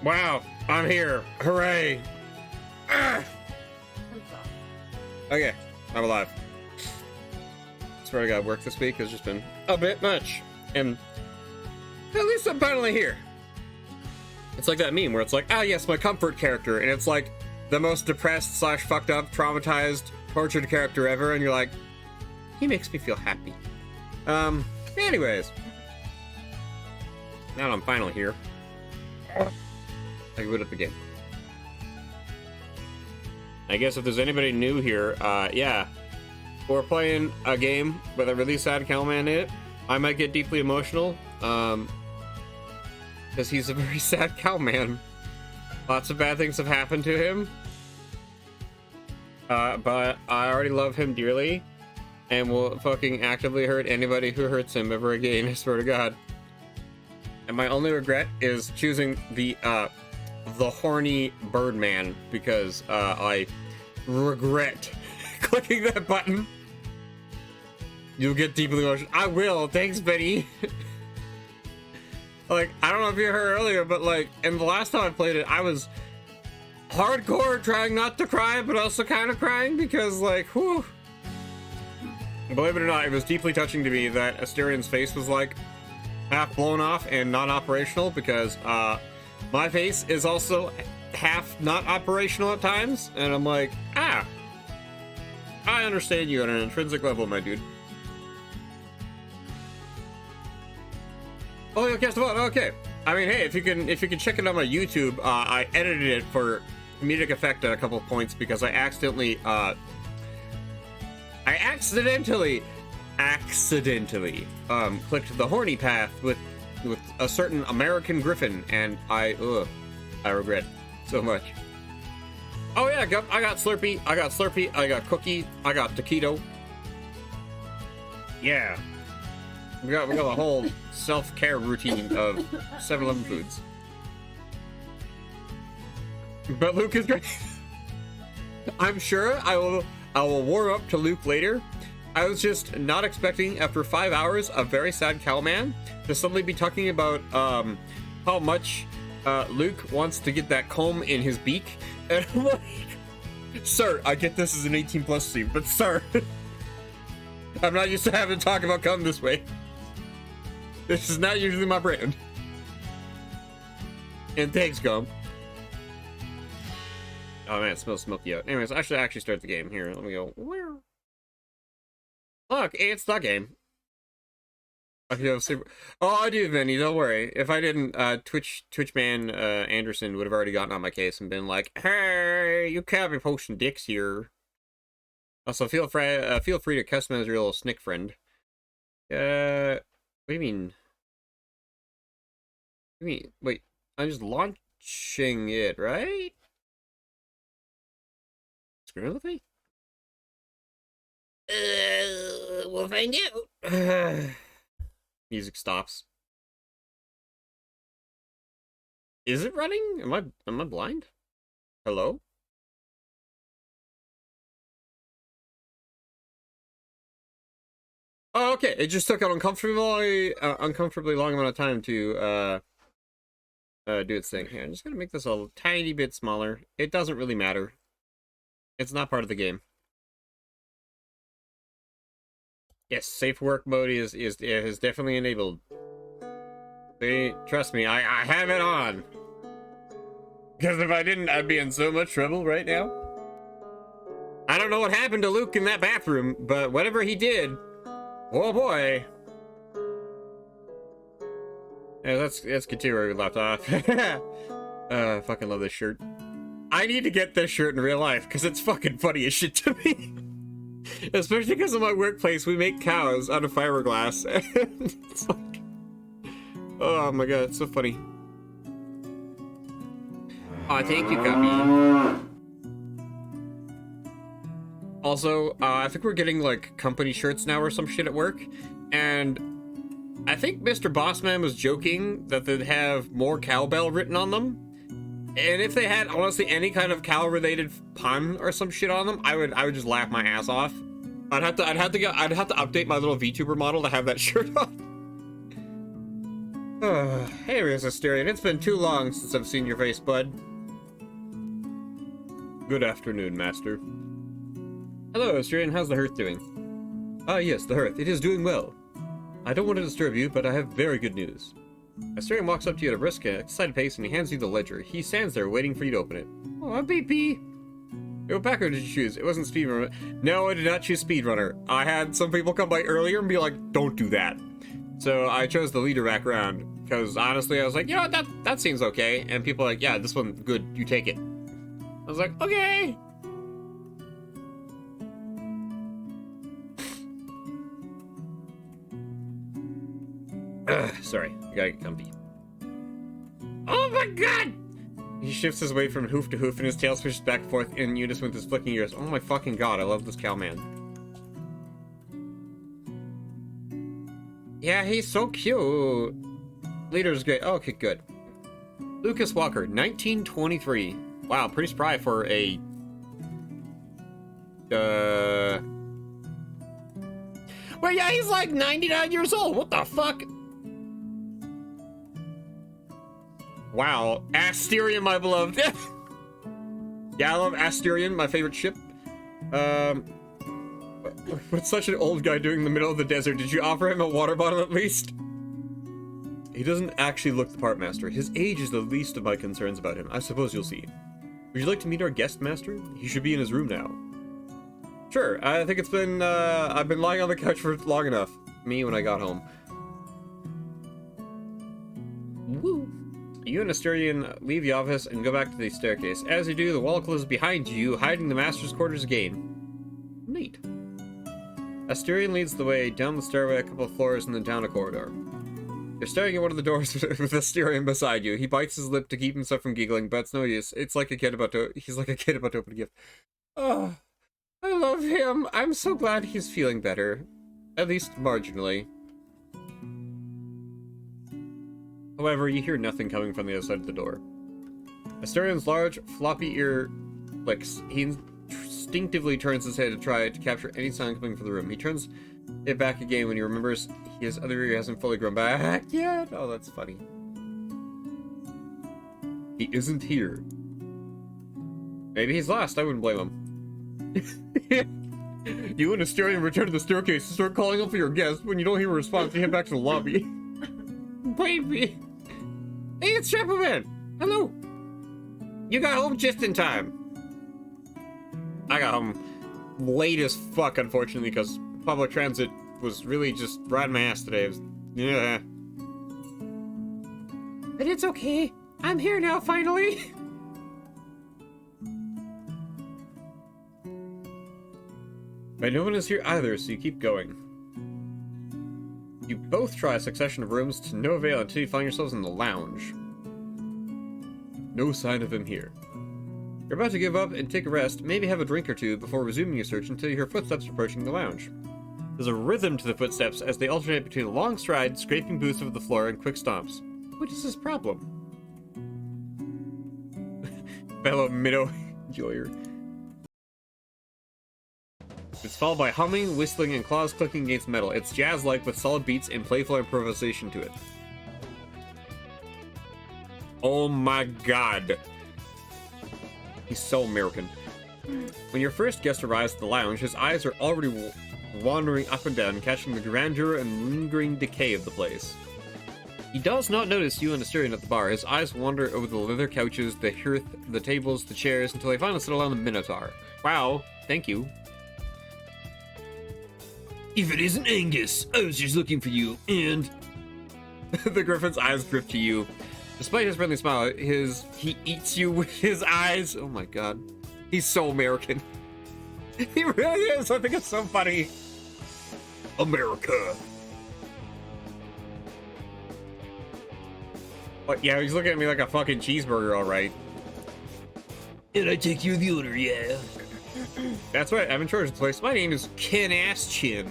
Wow, I'm here. Hooray. Ah! Okay, I'm alive. Swear to God, work this week has just been a bit much. And at least I'm finally here. It's like that meme where it's like, ah, yes, my comfort character. And it's like the most depressed / fucked up, traumatized, tortured character ever. And you're like, he makes me feel happy. Anyways. Now that I'm finally here, I can boot up the game. I guess if there's anybody new here, yeah. We're playing a game with a really sad cowman in it. I might get deeply emotional, because he's a very sad cowman. Lots of bad things have happened to him. But I already love him dearly, and will fucking actively hurt anybody who hurts him ever again, I swear to God. And my only regret is choosing the horny Birdman, because I regret clicking that button. You'll get deeply emotional. I will, thanks, Benny. Like, I don't know if you heard earlier, but like, in the last time I played it, I was hardcore trying not to cry, but also kind of crying, because like, whew. Believe it or not, it was deeply touching to me that Asterian's face was like half blown off and not operational, because my face is also half not operational at times, and I'm like, I understand you on an intrinsic level, my dude. Oh, yeah, guess what? Okay. I mean, hey, if you can check it on my YouTube, I edited it for comedic effect at a couple of points, because I accidentally clicked the horny path with a certain American Griffin, and I regret so much. Oh yeah, I got Slurpee, I got Cookie, I got Taquito. Yeah. We got a whole self-care routine of 7-Eleven foods. But Luke is great. I'm sure I will warm up to Luke later. I was just not expecting, after 5 hours of very sad cowman, to suddenly be talking about how much Luke wants to get that comb in his beak. And I'm like, sir, I get this as an 18+ stream, but sir, I'm not used to having to talk about cum this way. This is not usually my brand. And thanks, gum. Oh man, it smells smoky out. Anyways, I should actually start the game. Here, let me go. Where? Look, it's the game. Oh, I do, Vinny, don't worry. If I didn't, Twitchman Anderson would have already gotten on my case and been like, hey, you can't be posting dicks here. Also, feel free to customize your little snick friend. What do you mean? Wait, I'm just launching it, right? Screw with me? We'll find out. Music stops. Is it running? Am I blind? Hello? Oh, okay. It just took an uncomfortably long amount of time to do its thing. Here, I'm just gonna make this a tiny bit smaller. It doesn't really matter. It's not part of the game. Yes, safe work mode is definitely enabled. See, trust me, I have it on. Because if I didn't, I'd be in so much trouble right now. I don't know what happened to Luke in that bathroom, but whatever he did, oh boy. Yeah, let's continue where we left off. I fucking love this shirt. I need to get this shirt in real life, because it's fucking funny as shit to me. Especially because of my workplace, we make cows out of fiberglass. And it's like, oh my god, it's so funny. Oh, thank you, Guppy. Also, I think we're getting like company shirts now or some shit at work, and I think Mr. Bossman was joking that they'd have more cowbell written on them. And if they had honestly any kind of cow-related pun or some shit on them, I would just laugh my ass off. I'd have to update my little VTuber model to have that shirt on. Hey, Asterion. It's been too long since I've seen your face, bud. Good afternoon, Master. Hello, Asterion. How's the hearth doing? Ah, yes, the hearth. It is doing well. I don't want to disturb you, but I have very good news. Asterion walks up to you at a brisk, excited pace, and he hands you the ledger. He stands there, waiting for you to open it. Oh, BP. What background did you choose? It wasn't speedrunner. No, I did not choose speedrunner. I had some people come by earlier and be like, don't do that. So I chose the leader background, because honestly, I was like, you know what, that seems okay. And people are like, yeah, this one, good, you take it. I was like, okay. Sorry, I gotta get comfy. Oh my god! He shifts his weight from hoof to hoof and his tail swishes back and forth in unison with his flicking ears. Oh my fucking god, I love this cow man. Yeah, he's so cute. Leader's great. Oh, okay, good. Lucas Walker, 1923. Wow, pretty spry for a... Well, yeah, he's like 99 years old. What the fuck? Wow. Asterion, my beloved. Yeah, I love Asterion, my favorite ship. What's such an old guy doing in the middle of the desert? Did you offer him a water bottle at least? He doesn't actually look the part, Master. His age is the least of my concerns about him. I suppose you'll see. Would you like to meet our guest, Master? He should be in his room now. Sure, I think it's been, I've been lying on the couch for long enough. Me when I got home. Woo! You and Asterion leave the office and go back to the staircase. As you do, the wall closes behind you, hiding the Master's quarters again. Neat. Asterion leads the way down the stairway a couple of floors and then down a corridor. You're staring at one of the doors with Asterion beside you. He bites his lip to keep himself from giggling, but it's no use. It's like a kid about to... He's like a kid about to open a gift. Oh, I love him. I'm so glad he's feeling better. At least marginally. However, you hear nothing coming from the other side of the door. Asterion's large, floppy ear clicks. He instinctively turns his head to try to capture any sound coming from the room. He turns it back again when he remembers his other ear hasn't fully grown back yet. Oh, that's funny. He isn't here. Maybe he's lost. I wouldn't blame him. You and Asterion return to the staircase and start calling up for your guest. When you don't hear a response, you head back to the lobby. Baby! Hey, it's Trapperman! Hello! You got home just in time. I got home late as fuck, unfortunately, because public transit was really just riding my ass today. It was, yeah. But it's okay. I'm here now, finally. But no one is here either, so you keep going. You both try a succession of rooms to no avail until you find yourselves in the lounge. No sign of him here. You're about to give up and take a rest, maybe have a drink or two before resuming your search until you hear footsteps approaching the lounge. There's a rhythm to the footsteps as they alternate between a long stride, scraping boots over the floor, and quick stomps. What is his problem? Fellow Minnow enjoyer. It's followed by humming, whistling, and claws clicking against metal. It's jazz-like with solid beats and playful improvisation to it. Oh my god. He's so American. When your first guest arrives at the lounge, his eyes are already wandering up and down, catching the grandeur and lingering decay of the place. He does not notice you and Asterion at the bar. His eyes wander over the leather couches, the hearth, the tables, the chairs, until they finally settle on the Minotaur. Wow, thank you. If it isn't Angus, I was just looking for you, and... The Griffin's eyes drift to you. Despite his friendly smile, he eats you with his eyes. Oh my god. He's so American. He really is. I think it's so funny. America. But yeah, he's looking at me like a fucking cheeseburger, alright. And I take you the owner, yeah. That's right, I'm in charge of the place. My name is Ken Ass-Chin.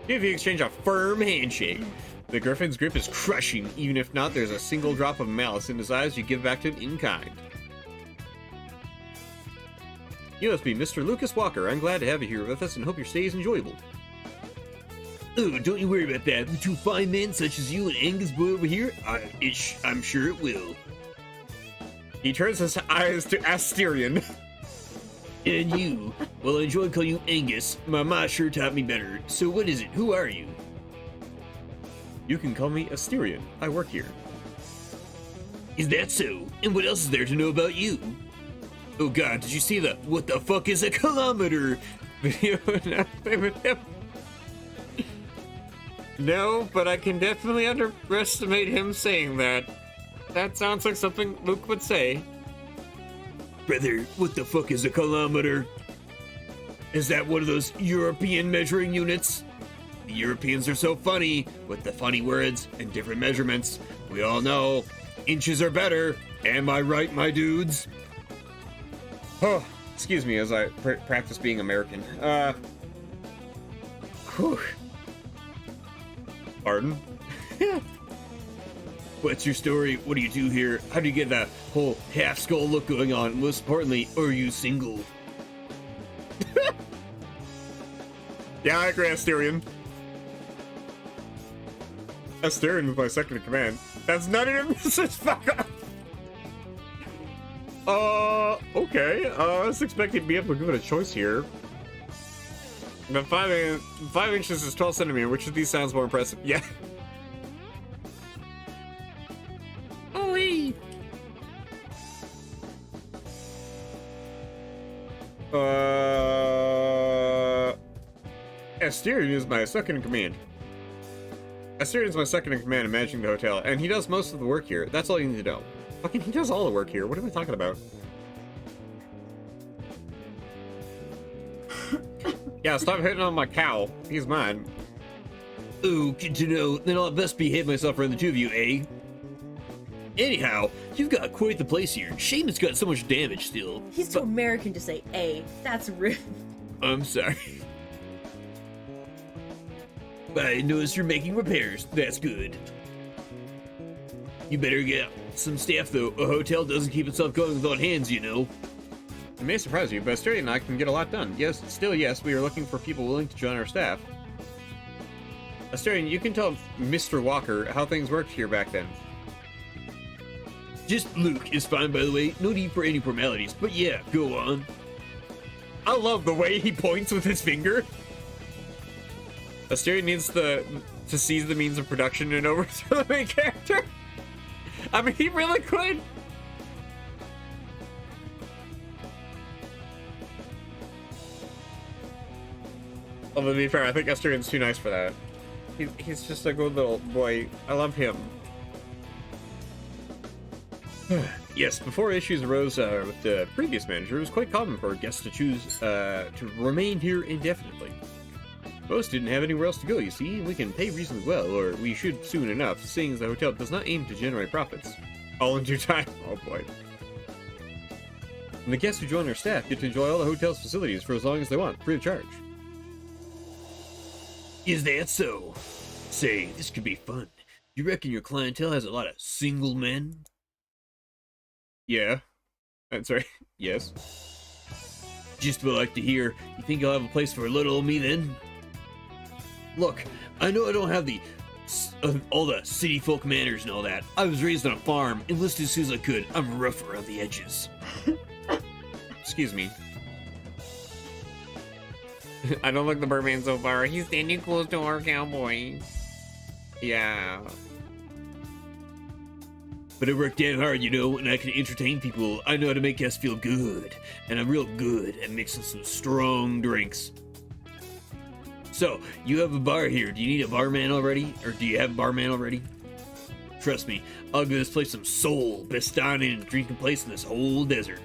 If you exchange a firm handshake, the Griffin's grip is crushing. Even if not, there's a single drop of malice in his eyes you give back to him in kind. You must be Mr. Lucas Walker. I'm glad to have you here with us and hope your stay is enjoyable. Oh, don't you worry about that. With two fine men such as you and Angus boy over here, I'm sure it will. He turns his eyes to Asterion. And you? Well, I enjoy calling you Angus. My ma sure taught me better. So what is it? Who are you? You can call me Asterion. I work here. Is that so? And what else is there to know about you? Oh god, did you see the "what the fuck is a kilometer" video announcement with him? No, but I can definitely underestimate him saying that. That sounds like something Luke would say. Brother, what the fuck is a kilometer? Is that one of those European measuring units? The Europeans are so funny with the funny words and different measurements. We all know inches are better. Am I right, my dudes? Oh, excuse me as I practice being American. Whew. Pardon? What's your story? What do you do here? How do you get that whole half skull look going on? Most importantly, are you single? Yeah, I agree, Asterion. Asterion was my second in command. That's not even just fuck up. Okay. I was expecting to be able to give it a choice here. But 5 inches is 12 centimeters. Which of these sounds more impressive? Yeah. Holy. Asterion is my second in command. Asterion is my second in command in managing the hotel, and he does most of the work here. That's all you need to know. Fucking, he does all the work here. What am I talking about? Yeah, stop hitting on my cow. He's mine. Oh, good to know. Then I'll best behave myself around the two of you, eh? Anyhow, you've got quite the place here. Shame it's got so much damage still. He's too American to say A. That's rude. I'm sorry. I notice you're making repairs. That's good. You better get some staff, though. A hotel doesn't keep itself going without hands, you know. It may surprise you, but Asterion and I can get a lot done. Yes, we are looking for people willing to join our staff. Asterion, you can tell Mr. Walker how things worked here back then. Just Luke is fine, by the way. No need for any formalities, but yeah, go on. I love the way he points with his finger. Asterion needs to seize the means of production and overthrow the main character. I mean, he really could. Although, to be fair, I think Asterion's too nice for that. He's just a good little boy. I love him. Yes, before issues arose with the previous manager, it was quite common for guests to choose to remain here indefinitely. Most didn't have anywhere else to go, you see. We can pay reasonably well, or we should soon enough, seeing as the hotel does not aim to generate profits. All in due time. Oh boy. And the guests who join our staff get to enjoy all the hotel's facilities for as long as they want, free of charge. Is that so? Say, this could be fun. You reckon your clientele has a lot of single men? Yeah. I'm sorry. Yes. Just what I like to hear. You think I'll have a place for little old me then? Look, I know I don't have all the city folk manners and all that. I was raised on a farm, enlisted as soon as I could. I'm rough around the edges. Excuse me. I don't like the Birdman so far. He's standing close to our cowboy. Yeah. But I work damn hard, you know, and I can entertain people. I know how to make guests feel good. And I'm real good at mixing some strong drinks. So, you have a bar here. Do you need a barman already? Or do you have a barman already? Trust me, I'll give this place some soul. Best dining and drinking place in this whole desert.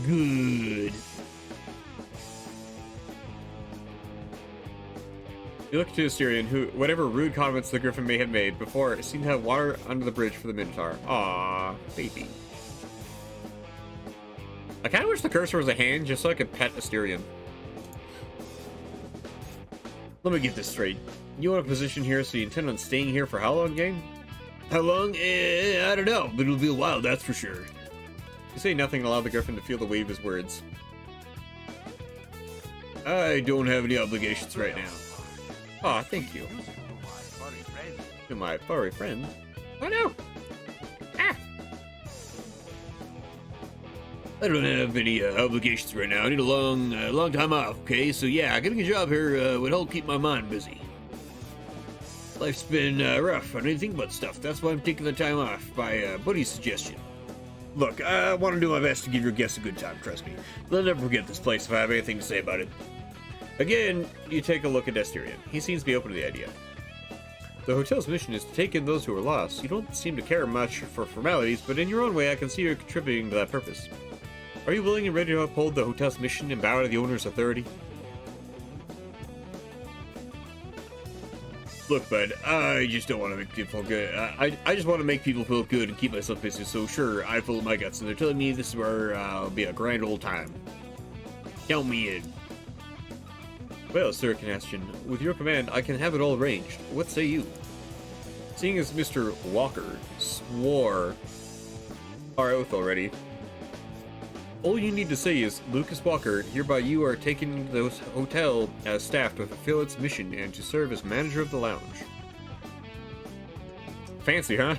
Good. You look to Asterion, who, whatever rude comments the Griffin may have made before, seemed to have water under the bridge for the Minotaur. Aww, baby. I kind of wish the cursor was a hand, just so I could pet Asterion. Let me get this straight. You want a position here, so you intend on staying here for how long, gang? How long? I don't know, but it'll be a while, that's for sure. You say nothing and allow the Griffin to feel the weight of his words. I don't have any obligations right now. Aw, thank you. To my furry friend. Oh no! Ah! I don't have any obligations right now. I need a long time off, okay? So yeah, getting a job here would help keep my mind busy. Life's been rough. I didn't think about stuff. That's why I'm taking the time off by Buddy's suggestion. Look, I want to do my best to give your guests a good time, trust me. They'll never forget this place if I have anything to say about it. Again, you take a look at Asterion. He seems to be open to the idea. The hotel's mission is to take in those who are lost. You don't seem to care much for formalities, but in your own way, I can see you're contributing to that purpose. Are you willing and ready to uphold the hotel's mission and bow to the owner's authority? Look, bud, I just don't want to make people good. I just want to make people feel good and keep myself busy, so sure, I full of my guts, and they're telling me this is where I'll be a grand old time. Count me in. Well, Sir Canestian, with your command, I can have it all arranged. What say you? Seeing as Mr. Walker swore our oath already, all you need to say is, Lucas Walker, hereby you are taking the hotel as staff to fulfill its mission and to serve as manager of the lounge. Fancy, huh?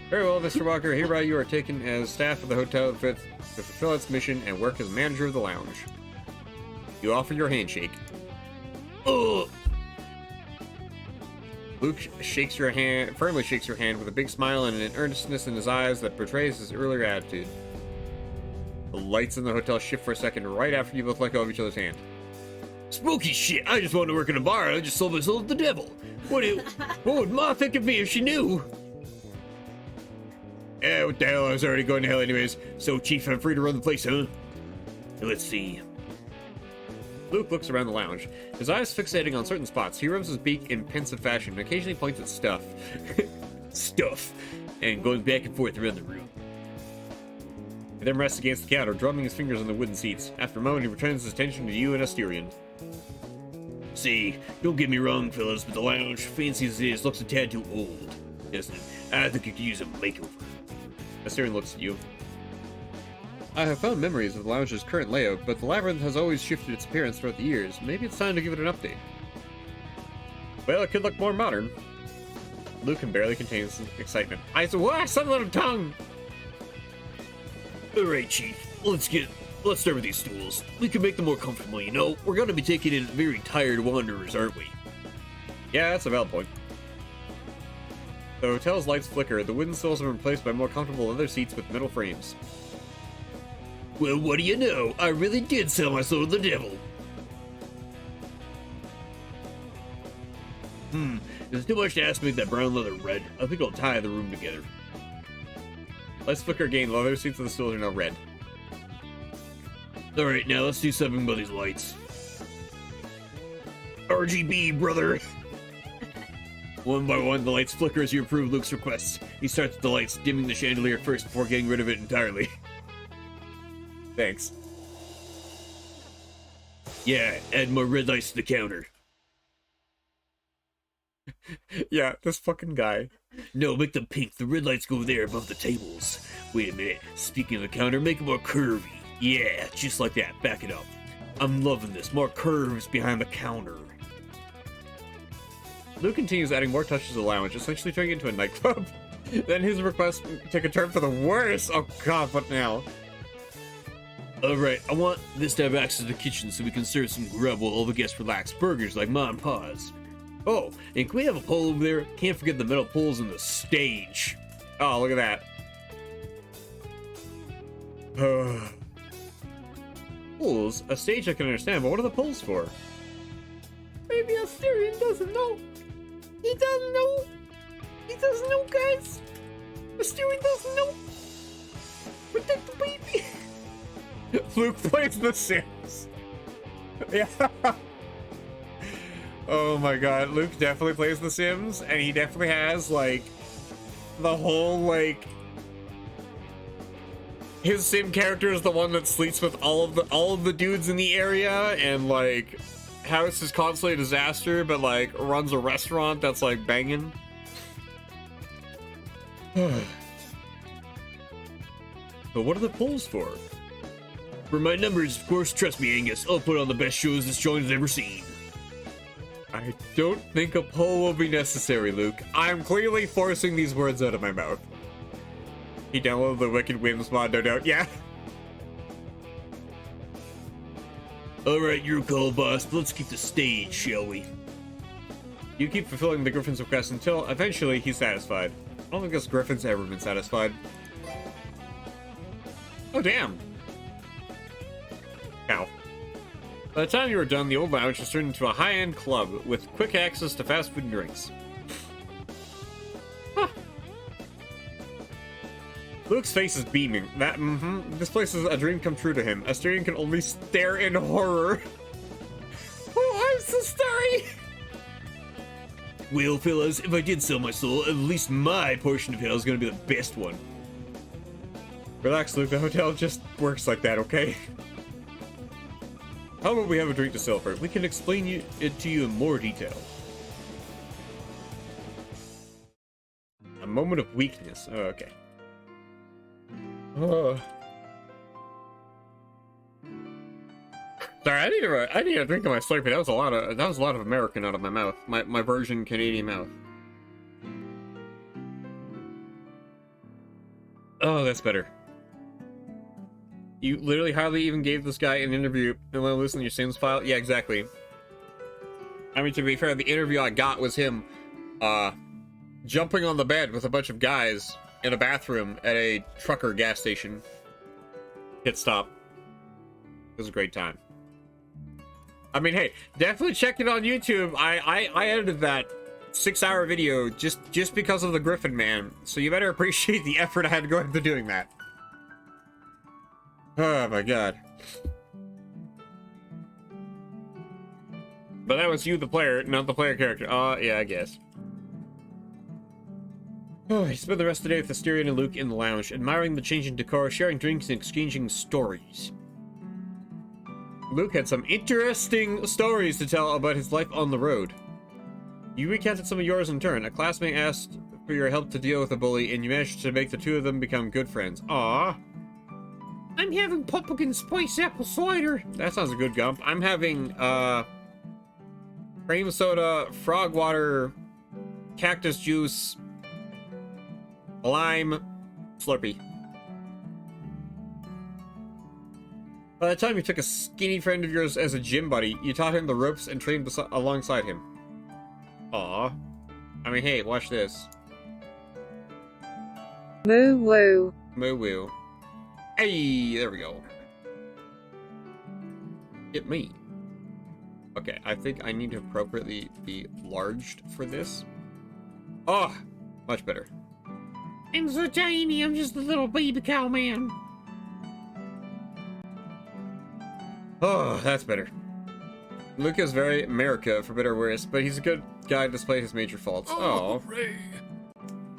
Very well, Mr. Walker, hereby you are taken as staff of the hotel to fulfill its mission and work as manager of the lounge. You offer your handshake. Oh! Luke shakes your hand, firmly shakes your hand with a big smile and an earnestness in his eyes that portrays his earlier attitude. The lights in the hotel shift for a second right after you both let go of each other's hand. Spooky shit! I just wanted to work in a bar. I just sold my soul to the devil. What would Ma think of me if she knew? Yeah, what the hell? I was already going to hell anyways. So, Chief, I'm free to run the place, huh? Let's see. Luke looks around the lounge. His eyes fixating on certain spots. He rubs his beak in pensive fashion and occasionally points at stuff. Stuff. And going back and forth around the room. He then rests against the counter, drumming his fingers on the wooden seats. After a moment, he returns his attention to you and Asterion. See, don't get me wrong, fellas, but the lounge, fancy as it is, looks a tad too old, doesn't it? I think it could use a makeover. Asterion looks at you. I have found memories of the lounge's current layout, but the labyrinth has always shifted its appearance throughout the years. Maybe it's time to give it an update. Well, it could look more modern. Luke can barely contain his excitement. I said, what? Some little tongue! Alright, Chief, let's start with these stools. We can make them more comfortable, you know? We're gonna be taking in very tired wanderers, aren't we? Yeah, that's a valid point. The hotel's lights flicker. The wooden stools have been replaced by more comfortable leather seats with metal frames. Well, what do you know? I really did sell my soul to the devil. There's too much to ask to make that brown leather red. I think I'll tie the room together. Lights flicker again. Leather seats of the stools are now red. Alright, now let's do something about these lights. RGB, brother! One by one, the lights flicker as you approve Luke's requests. He starts with the lights, dimming the chandelier first before getting rid of it entirely. Thanks. Yeah, add more red lights to the counter. Yeah, this fucking guy. No, make them pink. The red lights go there above the tables. Wait a minute. Speaking of the counter, make it more curvy. Yeah, just like that. Back it up. I'm loving this. More curves behind the counter. Luke continues adding more touches to the lounge, essentially turning it into a nightclub. Then his request took a turn for the worse. Oh god, what now? Alright, I want this to have access to the kitchen so we can serve some grub while all the guests relax. Burgers like Ma and Pa's. Oh, and can we have a pole over there? Can't forget the metal poles in the stage. Oh, look at that. Poles? A stage I can understand, but what are the poles for? Maybe Asterion doesn't know. He doesn't know. He doesn't know, guys. Asterion doesn't know. Protect the baby. Luke plays The Sims. Yeah. Oh my god, Luke definitely plays The Sims, and he definitely has, like, the whole, like... His Sim character is the one that sleeps with all of the dudes in the area, and, like, house is constantly a disaster, but, like, runs a restaurant that's, like, banging. But what are the polls for? For my numbers, of course, trust me, Angus, I'll put on the best shows this joint has ever seen. I don't think a poll will be necessary, Luke. I'm clearly forcing these words out of my mouth. He downloaded the Wicked Whims mod, no doubt. Yeah. Alright, your call, boss. Let's keep the stage, shall we? You keep fulfilling the Griffin's request until eventually he's satisfied. I don't think this Griffin's ever been satisfied. Oh, damn. Cow. By the time you were done, the old lounge was turned into a high-end club with quick access to fast food and drinks. Huh. Luke's face is beaming. This place is a dream come true to him. Asterion can only stare in horror. Oh, I'm so sorry! Well, fellas, if I did sell my soul, at least my portion of hell is gonna be the best one. Relax, Luke. The hotel just works like that, okay? How about we have a drink to Silver? We can explain it to you in more detail. A moment of weakness. Oh, okay. Oh. Sorry, I need a drink of my Slurpee. That was a lot of American out of my mouth. My version Canadian mouth. Oh, that's better. You literally hardly even gave this guy an interview and let him listen to your Sims file? Yeah, exactly. I mean, to be fair, the interview I got was him, jumping on the bed with a bunch of guys in a bathroom at a trucker gas station. Hit stop. It was a great time. I mean, hey, definitely check it on YouTube. I edited that 6-hour video just because of the Griffin Man, so you better appreciate the effort I had to go into doing that. Oh my god. But that was you, the player, not the player character. Yeah, I guess. Oh, he spent the rest of the day with Asterion and Luke in the lounge, admiring the changing decor, sharing drinks, and exchanging stories. Luke had some interesting stories to tell about his life on the road. You recounted some of yours in turn. A classmate asked for your help to deal with a bully, and you managed to make the two of them become good friends. Aww. I'm having pumpkin spice apple cider. That sounds a good gump. I'm having, cream soda, frog water, cactus juice, lime, Slurpee. By the time you took a skinny friend of yours as a gym buddy, you taught him the ropes and trained alongside him. Aw. I mean, hey, watch this. Moo woo. Moo woo. Hey, there we go. Hit me. Okay, I think I need to appropriately be larged for this. Oh, much better. I'm so tiny, I'm just a little baby cow man. Oh, that's better. Luke is very America, for better or worse, but he's a good guy despite his major faults. Oh, hooray.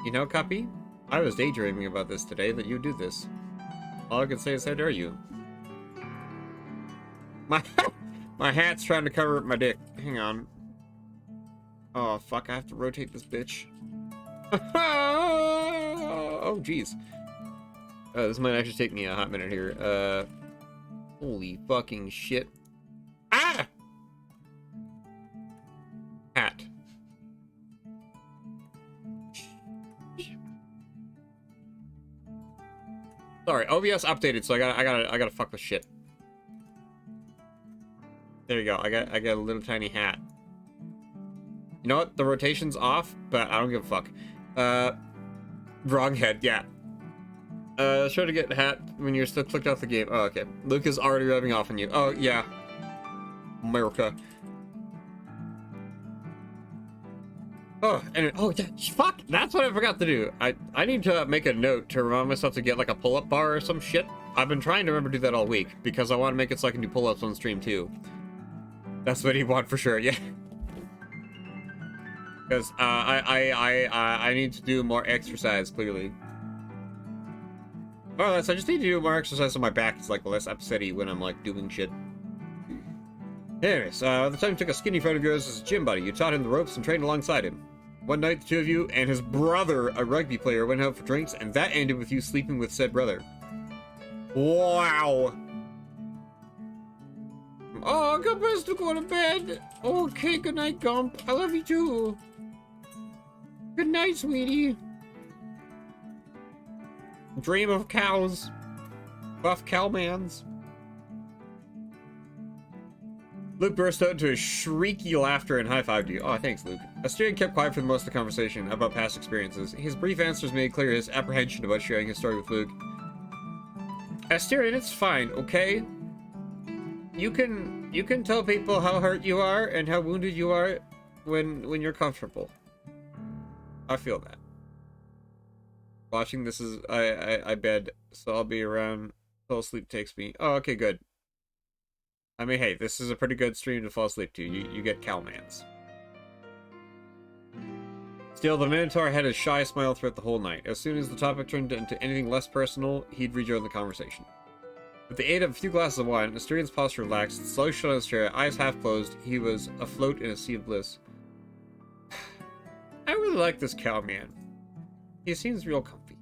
You know, Cuppy? I was daydreaming about this today, that you'd do this. All I can say is, how dare you? My hat's trying to cover up my dick. Hang on. Oh, fuck, I have to rotate this bitch. Oh, jeez. This might actually take me a hot minute here. Holy fucking shit. Ah! Hat. Sorry, OBS updated, so I gotta fuck with shit. There you go. I got a little tiny hat. You know what? The rotation's off, but I don't give a fuck. Wrong head. Yeah. Try to get a hat when you're still clicked off the game. Oh, okay. Luke is already rubbing off on you. Oh, yeah. America. Oh, and oh, yeah, fuck! That's what I forgot to do. I need to make a note to remind myself to get like a pull-up bar or some shit. I've been trying to remember to do that all week because I want to make it so I can do pull-ups on stream too. That's what you want for sure, yeah. Because I need to do more exercise clearly. Oh, so I just need to do more exercise on my back. It's like less upsetty when I'm like doing shit. Anyways, the time you took a skinny friend of yours as a gym buddy, you taught him the ropes and trained alongside him. One night, the two of you and his brother, a rugby player, went out for drinks, and that ended with you sleeping with said brother. Wow! Oh, Gump has to go to bed. Okay, good night, Gump. I love you too. Good night, sweetie. Dream of cows. Buff cowmans. Luke burst out into a shrieky laughter and high-fived you. Oh, thanks, Luke. Asterion kept quiet for the most of the conversation about past experiences. His brief answers made clear his apprehension about sharing his story with Luke. Asterion, it's fine, okay? You can tell people how hurt you are and how wounded you are when you're comfortable. I feel that. Watching this is I bed, so I'll be around till sleep takes me. Oh, okay, good. I mean, hey, this is a pretty good stream to fall asleep to. You get cowmans. Still, the Minotaur had a shy smile throughout the whole night. As soon as the topic turned into anything less personal, he'd rejoin the conversation. With the aid of a few glasses of wine, Asterian's posture relaxed, slouched on his chair, eyes half closed. He was afloat in a sea of bliss. I really like this cowman. He seems real comfy.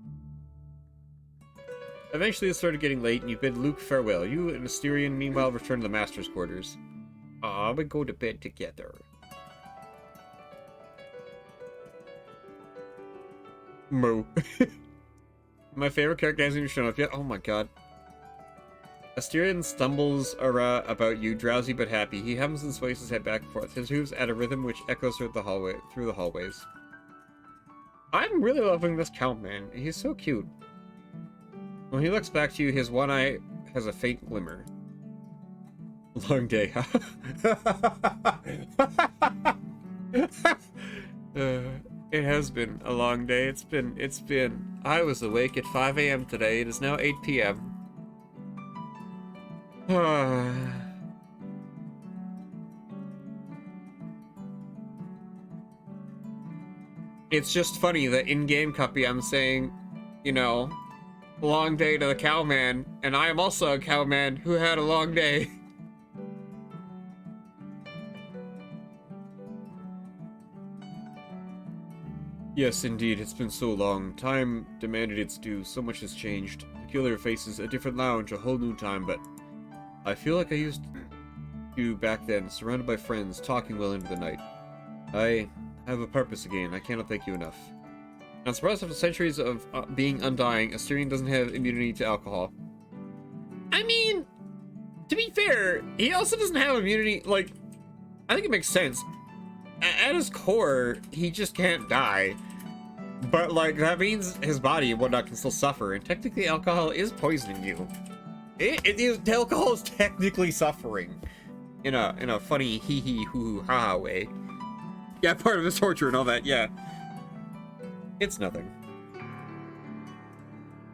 Eventually it started getting late, and you bid Luke farewell. You and Asterion, meanwhile, return to the master's quarters. We go to bed together. Moo. My favorite character hasn't even shown up yet. Oh my god. Asterion stumbles around about you, drowsy but happy. He hums and sways his head back and forth. His hooves add a rhythm which echoes through the hallways. I'm really loving this Countman. He's so cute. When he looks back to you, his one eye has a faint glimmer. Long day, huh? It has been a long day. It's been... I was awake at 5 a.m. today. It is now 8 p.m. It's just funny that in-game copy I'm saying, you know, long day to the cowman, and I am also a cowman who had a long day. Yes, indeed, it's been so long. Time demanded its due. So much has changed. Peculiar faces, a different lounge, a whole new time, but I feel like I used to back then, surrounded by friends, talking well into the night. I have a purpose again. I cannot thank you enough. I'm surprised after centuries of being undying, Asterion doesn't have immunity to alcohol. I mean, to be fair, he also doesn't have immunity, like, I think it makes sense. At his core, he just can't die. But, like, that means his body and whatnot can still suffer, and technically alcohol is poisoning you. Alcohol is technically suffering. In a funny hee-hee hoo-hoo-ha-ha way. Yeah, part of his torture and all that, yeah. It's nothing.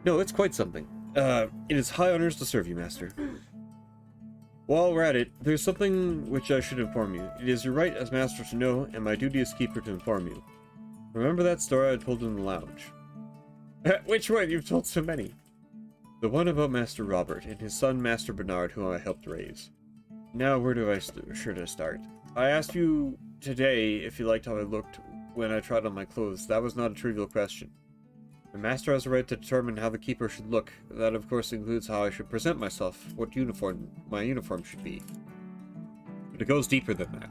No, it's quite something. It is high honors to serve you, Master. While we're at it, there's something which I should inform you. It is your right as Master to know, and my duty as Keeper to inform you. Remember that story I told in the lounge? Which one? You've told so many. The one about Master Robert and his son Master Bernard, whom I helped raise. Now, where do I start? I asked you today if you liked how I looked when I tried on my clothes. That was not a trivial question. The Master has a right to determine how the Keeper should look. That, of course, includes how I should present myself, what my uniform should be. But it goes deeper than that.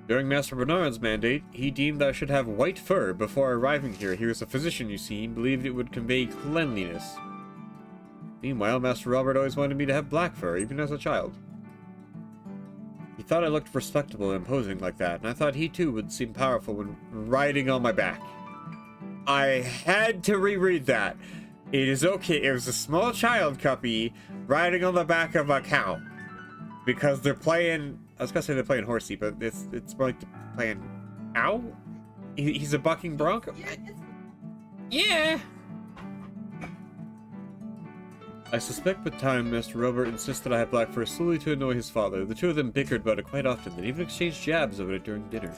During Master Bernard's mandate, he deemed I should have white fur before arriving here. He was a physician, you see, and believed it would convey cleanliness. Meanwhile, Master Robert always wanted me to have black fur, even as a child. He thought I looked respectable and imposing like that, and I thought he too would seem powerful when riding on my back. I had to reread that. It is okay. It was a small child copy riding on the back of a cow. Because they're playing... I was gonna say they're playing horsey, but it's more like playing... Ow? He's a bucking bronco? Yeah! I suspect with time, Master Robert insisted I have black fur solely to annoy his father. The two of them bickered about it quite often, and even exchanged jabs over it during dinner.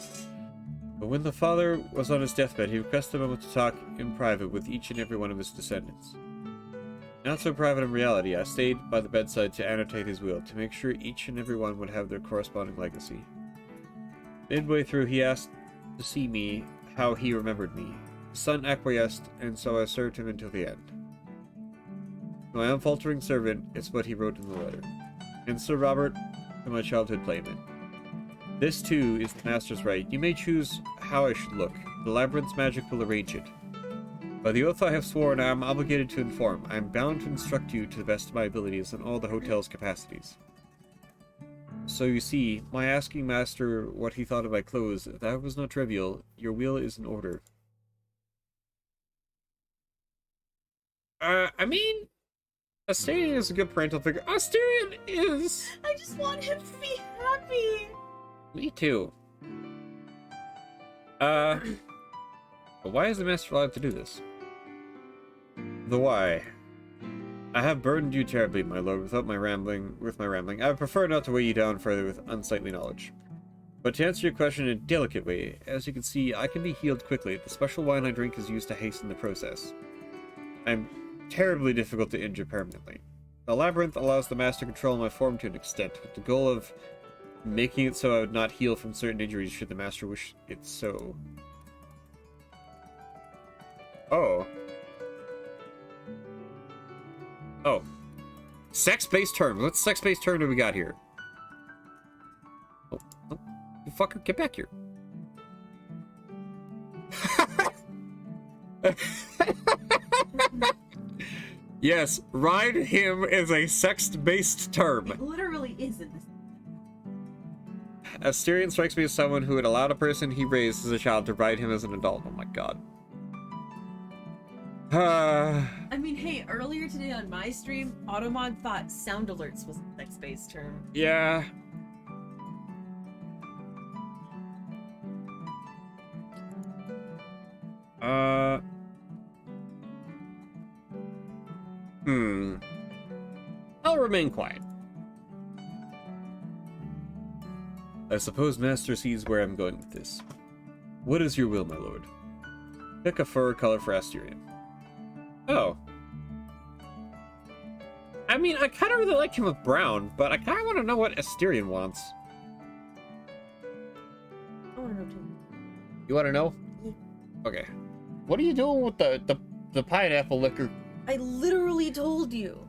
But when the father was on his deathbed, he requested a moment to talk in private with each and every one of his descendants. Not so private in reality, I stayed by the bedside to annotate his will, to make sure each and every one would have their corresponding legacy. Midway through, he asked to see me how he remembered me. His son acquiesced, and so I served him until the end. My unfaltering servant is what he wrote in the letter. And Sir Robert, to my childhood playmate. This, too, is the Master's right. You may choose how I should look. The Labyrinth's magic will arrange it. By the oath I have sworn, I am obligated to inform. I am bound to instruct you to the best of my abilities in all the hotel's capacities. So you see, my asking Master what he thought of my clothes, that was not trivial. Your will is in order. I mean, Asterion is a good parental figure. Asterion is... I just want him to be happy. Me too. But why is the Master allowed to do this? The why. I have burdened you terribly, my lord, with my rambling. I would prefer not to weigh you down further with unsightly knowledge. But to answer your question in a delicate way, as you can see, I can be healed quickly. The special wine I drink is used to hasten the process. I'm terribly difficult to injure permanently. The Labyrinth allows the Master to control my form to an extent, with the goal of making it so I would not heal from certain injuries should the Master wish it so. Oh. Oh. Sex-based terms. What sex-based term do we got here? Oh, oh. You fucker, get back here. Yes, ride him is a sex-based term. It literally is in this. Asterion strikes me as someone who would allow a person he raised as a child to ride him as an adult. Oh my god. I mean, hey, earlier today on my stream, Automod thought sound alerts was a sex-based term. Yeah. I'll remain quiet. I suppose Master sees where I'm going with this. What is your will, my lord? Pick a fur color for Asterion. Oh. I mean, I kind of really like him with brown, but I kind of want to know what Asterion wants. I want to know too. You want to know? Yeah. Okay. What are you doing with the pineapple liquor? I literally told you.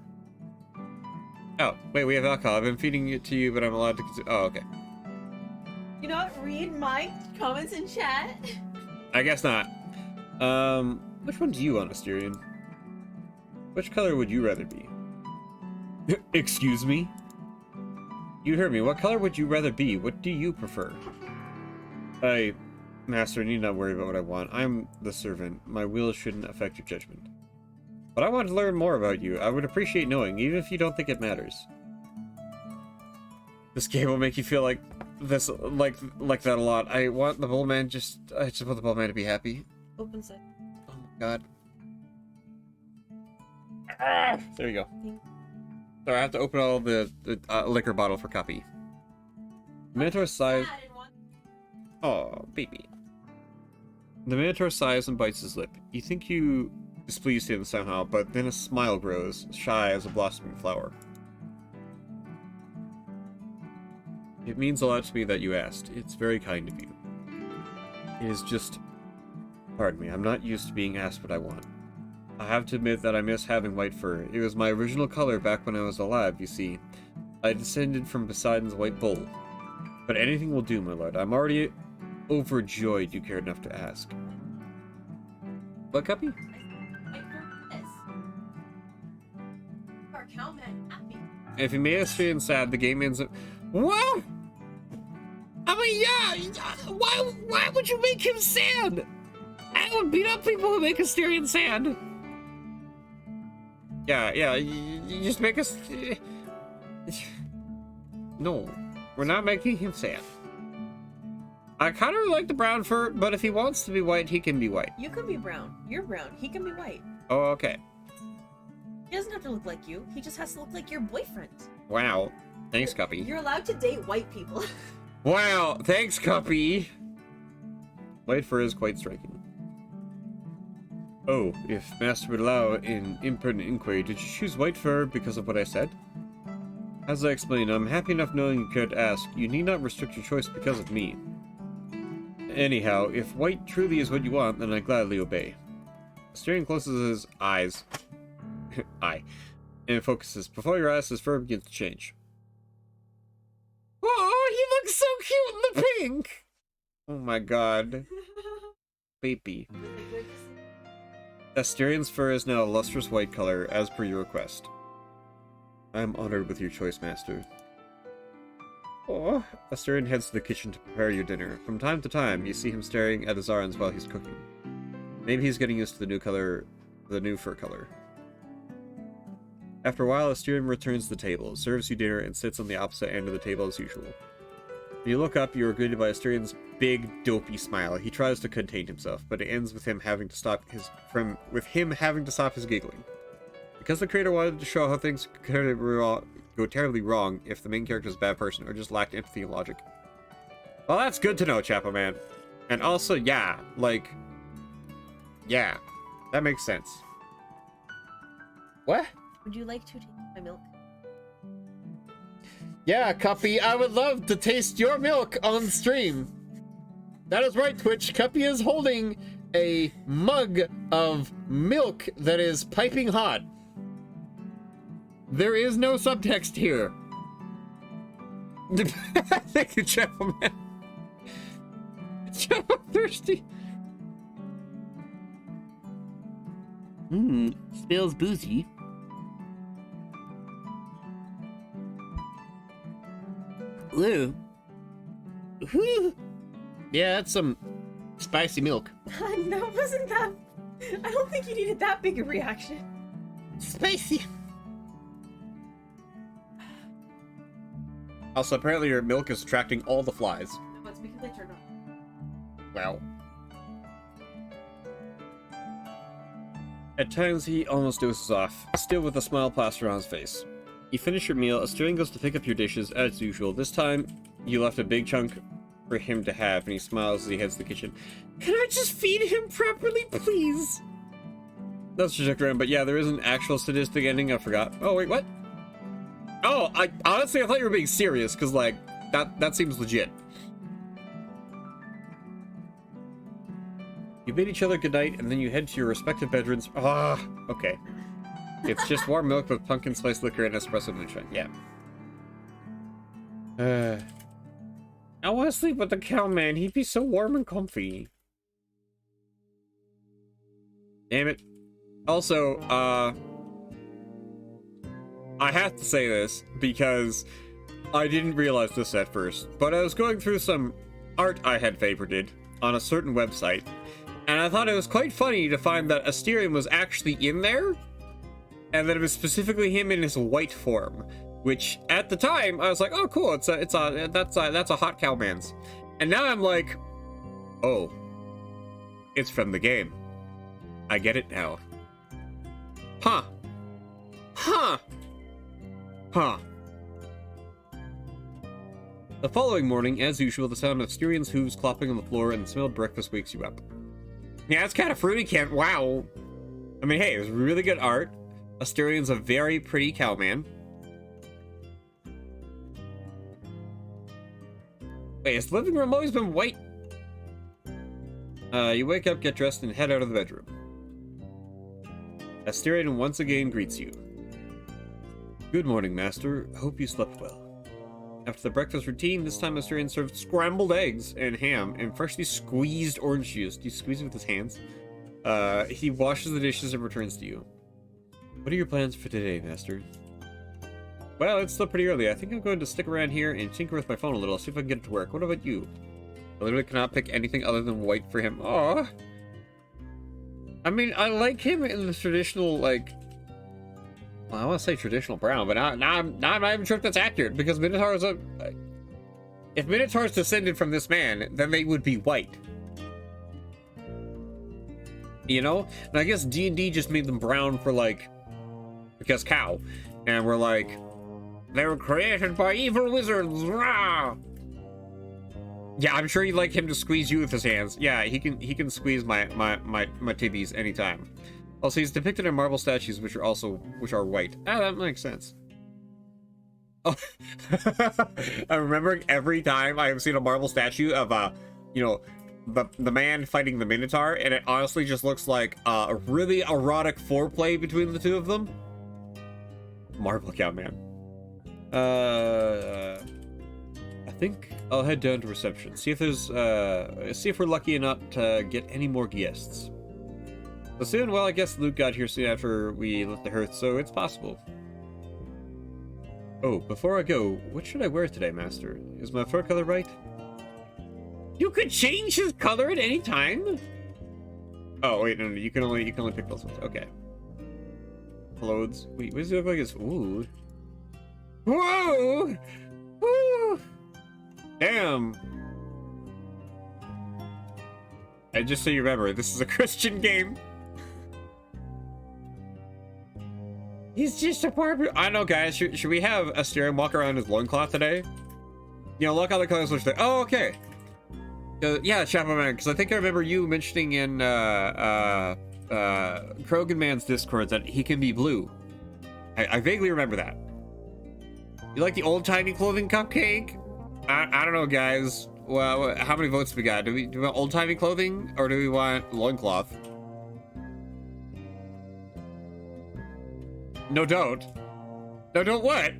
Oh, wait, we have alcohol. I've been feeding it to you, but I'm allowed to consume. Oh, okay. You not read my comments in chat? I guess not. Which one do you want, Asterion? Which color would you rather be? Excuse me? You heard me. What color would you rather be? What do you prefer? Master, need not worry about what I want. I'm the servant. My will shouldn't affect your judgment. But I want to learn more about you. I would appreciate knowing, even if you don't think it matters. This game will make you feel like this, like that a lot. I want the Bullman I just want the Bullman to be happy. Open side. Oh my god. Ah, there you go. Sorry, I have to open all the liquor bottle for copy. Minotaur sighs. Oh, baby. The Minotaur sighs and bites his lip. You think you displeased him somehow, but then a smile grows, shy as a blossoming flower. It means a lot to me that you asked. It's very kind of you. It is just... Pardon me, I'm not used to being asked what I want. I have to admit that I miss having white fur. It was my original color back when I was a lad, you see. I descended from Poseidon's white bull. But anything will do, my lord. I'm already overjoyed you cared enough to ask. What, Cuppy? If you made Asterion sad, the game ends up... What? I mean, yeah, why would you make him sad? I would beat up people who make Asterion sad. Yeah, you just make us... No, we're not making him sad. I kind of like the brown fur, but if he wants to be white, he can be white. You can be brown. You're brown. He can be white. Oh, okay. He doesn't have to look like you. He just has to look like your boyfriend. Wow. Thanks, Cuppy. You're allowed to date white people. Wow. Thanks, Cuppy. White fur is quite striking. Oh, if Master would allow an impertinent inquiry, did you choose white fur because of what I said? As I explained, I'm happy enough knowing you cared to ask. You need not restrict your choice because of me. Anyhow, if white truly is what you want, then I gladly obey. Asterion closes his eyes. And focuses. Before your eyes, his fur begins to change. cute in the pink! Oh my god. Baby. Asterian's fur is now a lustrous white color, as per your request. I am honored with your choice, Master. Oh, Asterian heads to the kitchen to prepare your dinner. From time to time, you see him staring at his arms while he's cooking. Maybe he's getting used to the new fur color. After a while, Asterian returns to the table, serves you dinner, and sits on the opposite end of the table as usual. When you look up, you are greeted by Asterian's big, dopey smile. He tries to contain himself, but it ends with him having to stop his giggling. Because the creator wanted to show how things could go terribly wrong if the main character is a bad person or just lacked empathy and logic. Well, that's good to know, Chapo Man. And also, yeah, like, yeah, that makes sense. What? Would you like to taste my milk? Yeah, Cuppy, I would love to taste your milk on stream. That is right, Twitch. Cuppy is holding a mug of milk that is piping hot. There is no subtext here. Thank you, gentlemen. I'm thirsty. Smells boozy. Ooh. Whew. Yeah, that's some spicy milk. That wasn't that. I don't think you needed that big a reaction. Spicy. Also, apparently your milk is attracting all the flies. No, it's because I turned on. Well. At times, he almost dozes off, still with a smile plastered on his face. You finish your meal, Asterian goes to pick up your dishes, as usual. This time, you left a big chunk for him to have, and he smiles as he heads to the kitchen. Can I just feed him properly, please? That's just around, but yeah, there is an actual sadistic ending, I forgot. Oh, wait, what? Oh, I thought you were being serious, because, like, that seems legit. You bid each other goodnight, and then you head to your respective bedrooms. Ah, okay. It's just warm milk with pumpkin spice liquor and espresso moonshine. Yeah. I want to sleep with the cowman. He'd be so warm and comfy. Damn it. Also, I have to say this because I didn't realize this at first, but I was going through some art I had favorited on a certain website, and I thought it was quite funny to find that Asterian was actually in there, and that it was specifically him in his white form, which at the time I was like, oh cool, that's a hot cowman's, and now I'm like, oh, it's from the game. I get it now. Huh. The following morning, as usual, the sound of Asterian's hooves clopping on the floor and the smell of breakfast wakes you up. Yeah, it's kind of fruity, Kent. Wow. I mean, hey, it was really good art. Asterian's a very pretty cowman. Wait, his living room always been white? You wake up, get dressed, and head out of the bedroom. Asterian once again greets you. Good morning, Master. Hope you slept well. After the breakfast routine, this time Asterian served scrambled eggs and ham and freshly squeezed orange juice. Do you squeeze it with his hands? He washes the dishes and returns to you. What are your plans for today, Master? Well, it's still pretty early. I think I'm going to stick around here and tinker with my phone a little, see if I can get it to work. What about you? I literally cannot pick anything other than white for him. Aww. I mean, I like him in the traditional, like... Well, I want to say traditional brown, but now I'm not even sure if that's accurate, because Minotaur is a... If Minotaur is descended from this man, then they would be white. You know? And I guess D&D just made them brown for, like... Because cow. And we're like... They were created by evil wizards! Rah! Yeah, I'm sure you'd like him to squeeze you with his hands. Yeah, he can squeeze my titties anytime. Also, he's depicted in marble statues, which are white. Ah, that makes sense. Oh, I'm remembering every time I have seen a marble statue of the man fighting the Minotaur, and it honestly just looks like a really erotic foreplay between the two of them. Marble cow man. A think I'll head down to reception. See if there's, see if we're lucky enough to get any more guests. So soon, well, I guess Luke got here soon after we left the hearth, so it's possible. Oh, before I go, what should I wear today, Master? Is my fur color right? You could change his color at any time. Oh, wait, no, you can only pick those ones. Okay. Clothes. Wait, what does it look like? It's ooh. Whoa! Woo! Damn. And just so you remember, this is a Christian game. He's just a barber. I know, guys. Should we have Asterion walk around his loincloth today? You know, look how the colors look there. Oh, okay. Yeah, Chapo Man, because I think I remember you mentioning in Krogan Man's Discord that he can be blue. I vaguely remember that. You like the old-timey clothing, Cupcake? I don't know, guys. Well, how many votes we got? Do we want old-timey clothing, or do we want loincloth? No, don't. No, don't what?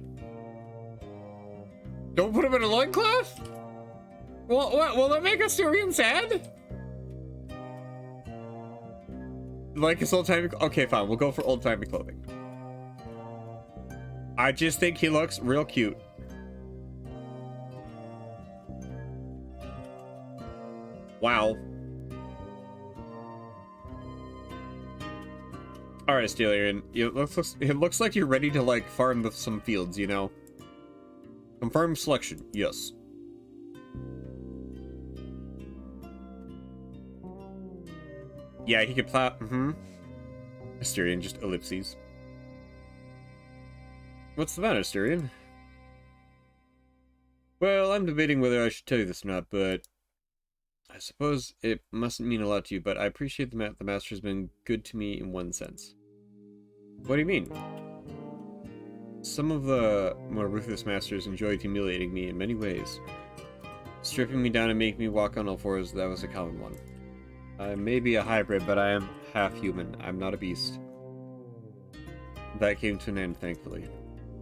Don't put him in a loincloth? Well, what? Will that make Asterion sad? Like his old-timey... Okay, fine. We'll go for old-timey clothing. I just think he looks real cute. Wow. Alright, Asterion. It looks like you're ready to, like, farm some fields, you know? Confirm selection. Yes. Yeah, he could plow. Asterion, just ellipses. What's the matter, Asterion? Well, I'm debating whether I should tell you this or not, but I suppose it mustn't mean a lot to you, but I appreciate the Master's been good to me in one sense. What do you mean? Some of the more ruthless Masters enjoyed humiliating me in many ways. Stripping me down and making me walk on all fours, that was a common one. I may be a hybrid, but I am half human. I'm not a beast. That came to an end, thankfully.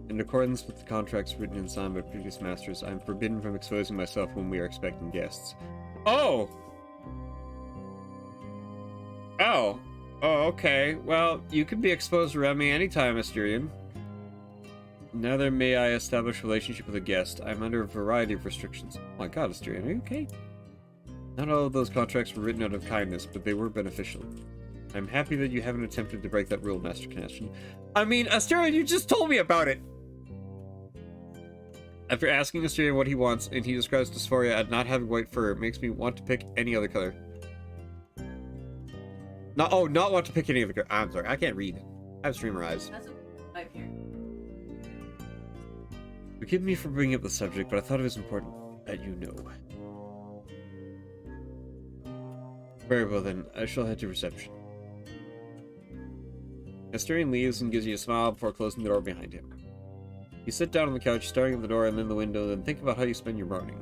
In accordance with the contracts written and signed by previous masters, I am forbidden from exposing myself when we are expecting guests. Oh! Oh. Oh, okay. Well, you can be exposed around me anytime, Asterion. Neither may I establish a relationship with a guest. I'm under a variety of restrictions. Oh my god, Asterion, are you okay? Not all of those contracts were written out of kindness, but they were beneficial. I'm happy that you haven't attempted to break that rule, Master Connection. I mean, Asterion, you just told me about it! After asking Asterion what he wants, and he describes dysphoria at not having white fur, it makes me want to pick any other color. Not want to pick any other color. I'm sorry, I can't read. I have streamer eyes. That's what I'm here. Forgive me for bringing up the subject, but I thought it was important that you know. Very well then, I shall head to reception. Asterion leaves and gives you a smile before closing the door behind him. You sit down on the couch, staring at the door and then the window, then think about how you spend your morning.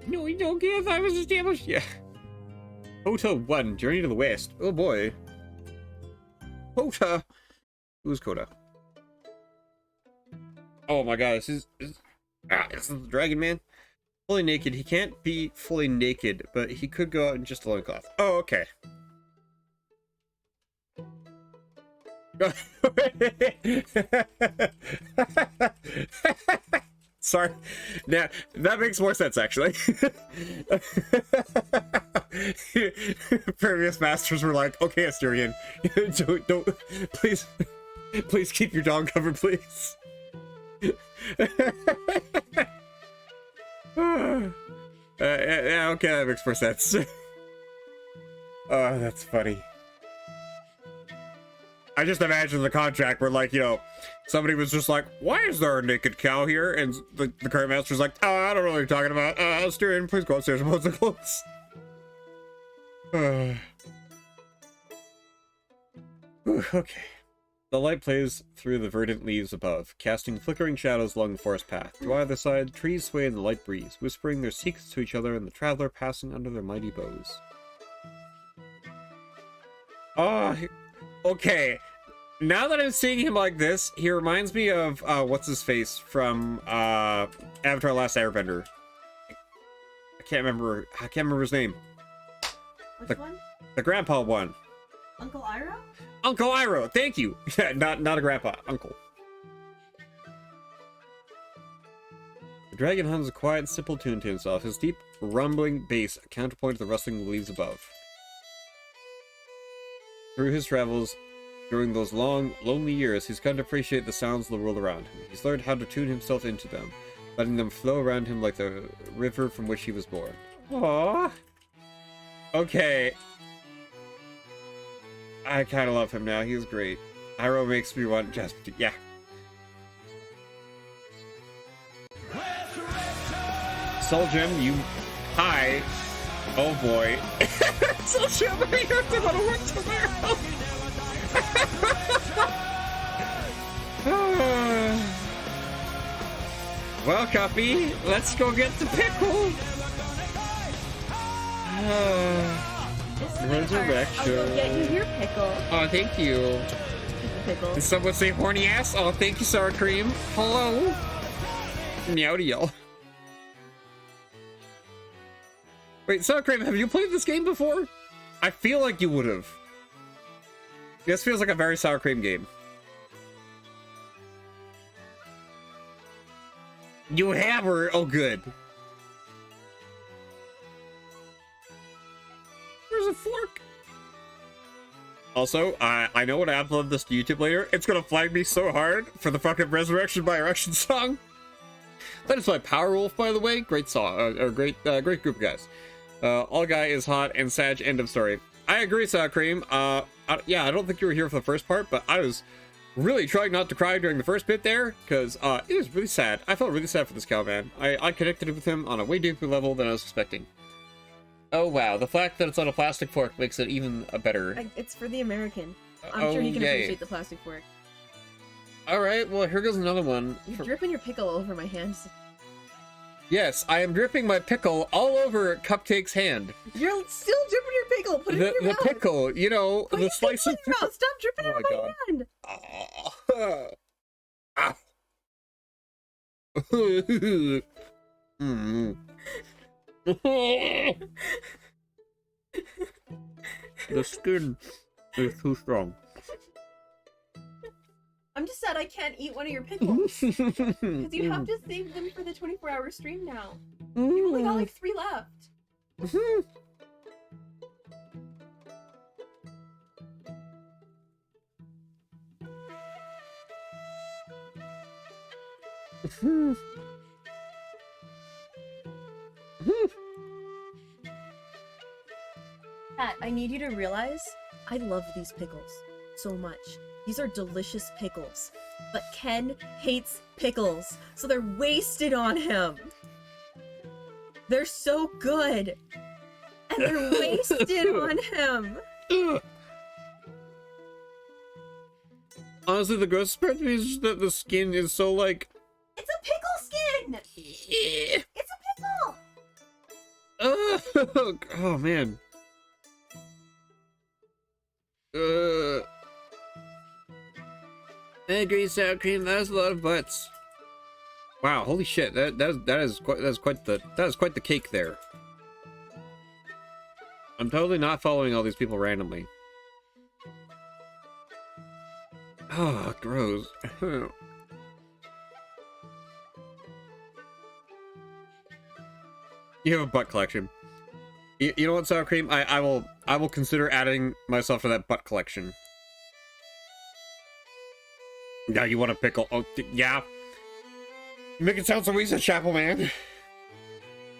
No, you don't care if I was established. Yeah. Kota 1, Journey to the West. Oh boy. Kota. Who's Kota? Oh my god, this is the Dragon Man. Fully naked. He can't be fully naked, but he could go out in just a loincloth. Oh, okay. Sorry. Now, that makes more sense, actually. Previous masters were like, okay, Asterion, don't please keep your dog covered, please. Yeah, okay, that makes more sense. Oh, that's funny. I just imagine the contract where, like, you know, somebody was just like, why is there a naked cow here? And the current master's like, oh, I don't know what you're talking about. Asterion, please go upstairs and put the clothes. Okay. The light plays through the verdant leaves above, casting flickering shadows along the forest path. To either side, trees sway in the light breeze, whispering their secrets to each other and the traveler passing under their mighty bows. Okay. Now that I'm seeing him like this, he reminds me of what's his face from Avatar: Last Airbender. I can't remember his name. Which one? The grandpa one. Uncle Iroh? Uncle Iroh, thank you. Yeah, not a grandpa, uncle. The dragon hums a quiet, simple tune to himself, his deep, rumbling bass a counterpoint to the rustling of the leaves above. Through his travels, during those long, lonely years, he's come to appreciate the sounds of the world around him. He's learned how to tune himself into them, letting them flow around him like the river from which he was born. Aww. Okay. I kind of love him now. He's great. Iroh makes me want Jasper to... Yeah. Soul Gem, you... Hi. Oh boy. Soul Gem, I have to go to work tomorrow. Well, Cuppy, let's go get the pickle. Resurrection. I'll go get you your pickle. Oh, thank you. Pickle. Did someone say horny ass? Oh, thank you, sour cream. Hello. Meow to y'all. Wait, sour cream, have you played this game before? I feel like you would have. This feels like a very sour cream game. You have her. Oh, good. There's a fork. Also, I know when I upload this to YouTube later, it's gonna flag me so hard for the fucking Resurrection by Erection song. That is by Power Wolf, by the way. Great song, great group of guys. All guy is hot and Sag. End of story. I agree, sour cream. Yeah, I don't think you were here for the first part, but I was really trying not to cry during the first bit there, because it was really sad. I felt really sad for this cow, man. I connected with him on a way deeper level than I was expecting. Oh wow, the fact that it's on a plastic fork makes it even better. It's for the American. I'm sure he can appreciate the plastic fork. Alright, well here goes another one. You're dripping your pickle over my hands. Yes, I am dripping my pickle all over Cupcake's hand. You're still dripping your pickle. Put it in your mouth. The pickle, you know, Put the your slice of pickle in your mouth. Stop dripping it on my hand. The skin is too strong. I'm just sad I can't eat one of your pickles. Because you have to save them for the 24-hour stream now. You've only got like 3 left. Pat, I need you to realize I love these pickles so much. These are delicious pickles. But Ken hates pickles, so they're wasted on him. They're so good. And they're wasted on him. Honestly, the grossest part to me is just that the skin is so like... It's a pickle skin! It's a pickle! Oh man. I agree, sour cream. That was a lot of butts. Wow, holy shit! That is quite the cake there. I'm totally not following all these people randomly. Oh, gross. You have a butt collection. You know what, sour cream? I will consider adding myself to that butt collection. Now you want a pickle? Oh, yeah. You make it sound so easy, Chapel Man.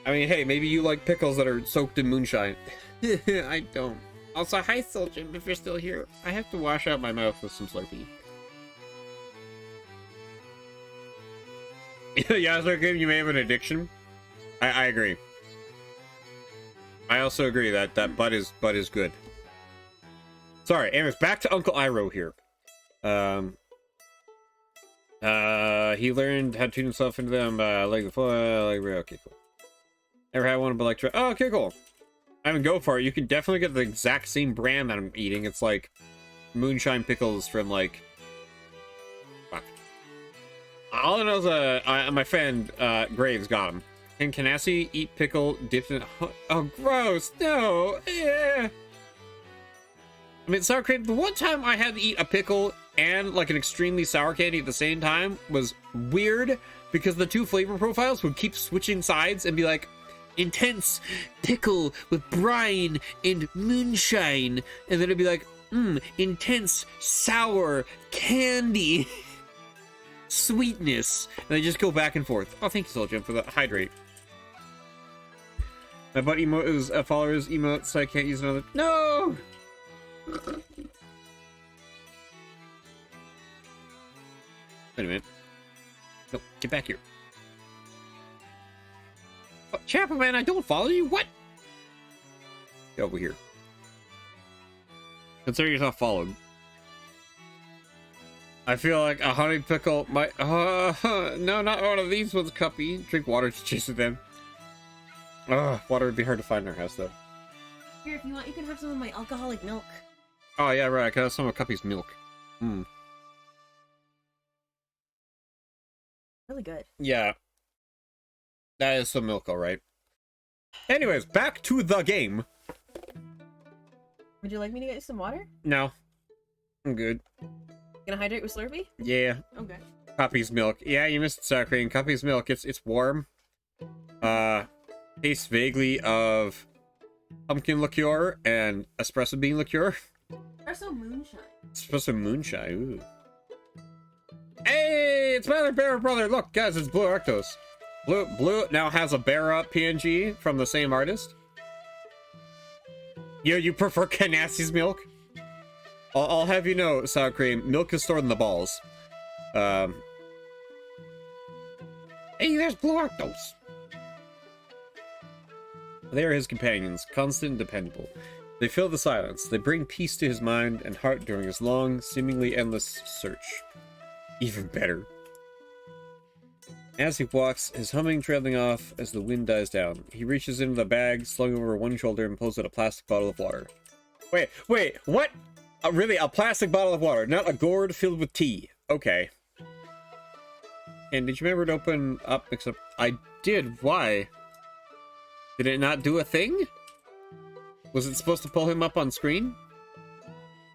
I mean, hey, maybe you like pickles that are soaked in moonshine. I don't. Also, hi, Soljin, if you're still here. I have to wash out my mouth with some Slurpee. Yeah, so you may have an addiction. I agree. I also agree that butt is good. Sorry, anyways, back to Uncle Iroh here. He learned how to tune himself into them, like the okay, cool. Never had one, but like, oh, okay, cool. I mean, go for it. You can definitely get the exact same brand that I'm eating. It's like moonshine pickles from like All I know is my friend Graves got him. Can Canassi eat pickle dipped in? Oh, gross! No. Yeah. I mean, sour cream. The one time I had to eat a pickle and like an extremely sour candy at the same time was weird because the two flavor profiles would keep switching sides and be like intense pickle with brine and moonshine, and then it'd be like intense sour candy sweetness, and they just go back and forth. Oh, thank you, Soul Jim, for the hydrate. My butt emote is a follower's emote, so I can't use another. No. Wait a minute. No, get back here. Oh, Chapel Man, I don't follow you. What? Get over here. Consider yourself followed. I feel like a honey pickle might. No, not one of these ones, Cuppy. Drink water to chase it then. Water would be hard to find in our house, though. Here, if you want, you can have some of my alcoholic milk. Oh, yeah, right. I can have some of Cuppy's milk. Really good. Yeah. That is some milk, alright. Anyways, back to the game. Would you like me to get you some water? No. I'm good. Gonna hydrate with Slurpee? Yeah. Okay. Cuppy's milk. Yeah, you missed sour cream. Cuppy's milk. It's warm. Tastes vaguely of pumpkin liqueur and espresso bean liqueur. Espresso moonshine. Espresso moonshine. Ooh. Hey, it's my other bear brother. Look, guys, it's Blue Arctos. Blue now has a bear up PNG from the same artist. You prefer Canassi's milk? I'll have you know, sour cream, milk is stored in the balls. Hey, there's Blue Arctos. They are his companions, constant and dependable. They fill the silence. They bring peace to his mind and heart during his long, seemingly endless search. Even better. As he walks, his humming trailing off as the wind dies down. He reaches into the bag, slung over one shoulder, and pulls out a plastic bottle of water. Wait, what? Really, a plastic bottle of water, not a gourd filled with tea. Okay. And did you remember to open up, except I did. Why? Did it not do a thing? Was it supposed to pull him up on screen?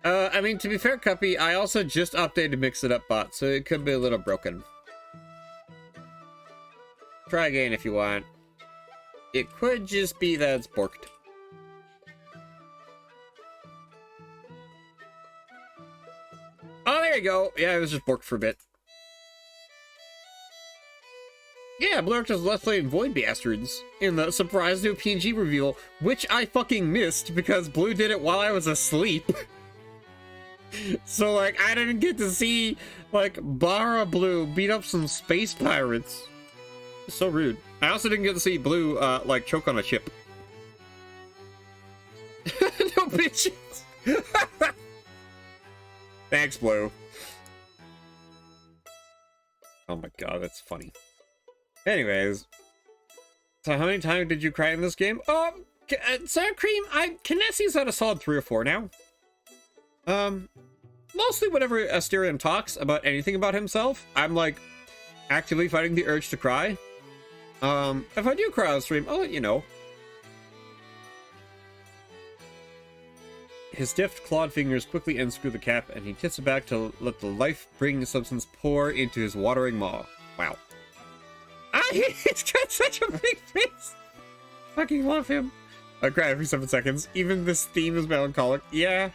I mean, to be fair, Cuppy, I also just updated Mix It Up bot, so it could be a little broken. Try again if you want. It could just be that it's borked. Oh, there you go. Yeah, it was just borked for a bit. Yeah, Blue Arctos Let's Play Void Bastards in the surprise new PNG reveal, which I fucking missed because Blue did it while I was asleep. So, like, I didn't get to see, like, Barra Blue beat up some space pirates. So rude. I also didn't get to see Blue, like, choke on a chip. No bitches. Thanks, Blue. Oh my god, that's funny. Anyways. So how many times did you cry in this game? Sour Cream, Kinesi's at a solid 3 or 4 now. Mostly whenever Asterion talks about anything about himself, I'm, like, actively fighting the urge to cry. If I do cry on stream, I'll let you know. His deft clawed fingers quickly unscrew the cap, and he tips it back to let the life-bringing substance pour into his watering maw. Wow. He's got such a big face! Fucking love him. I cried every 7 seconds. Even this theme is melancholic. Yeah.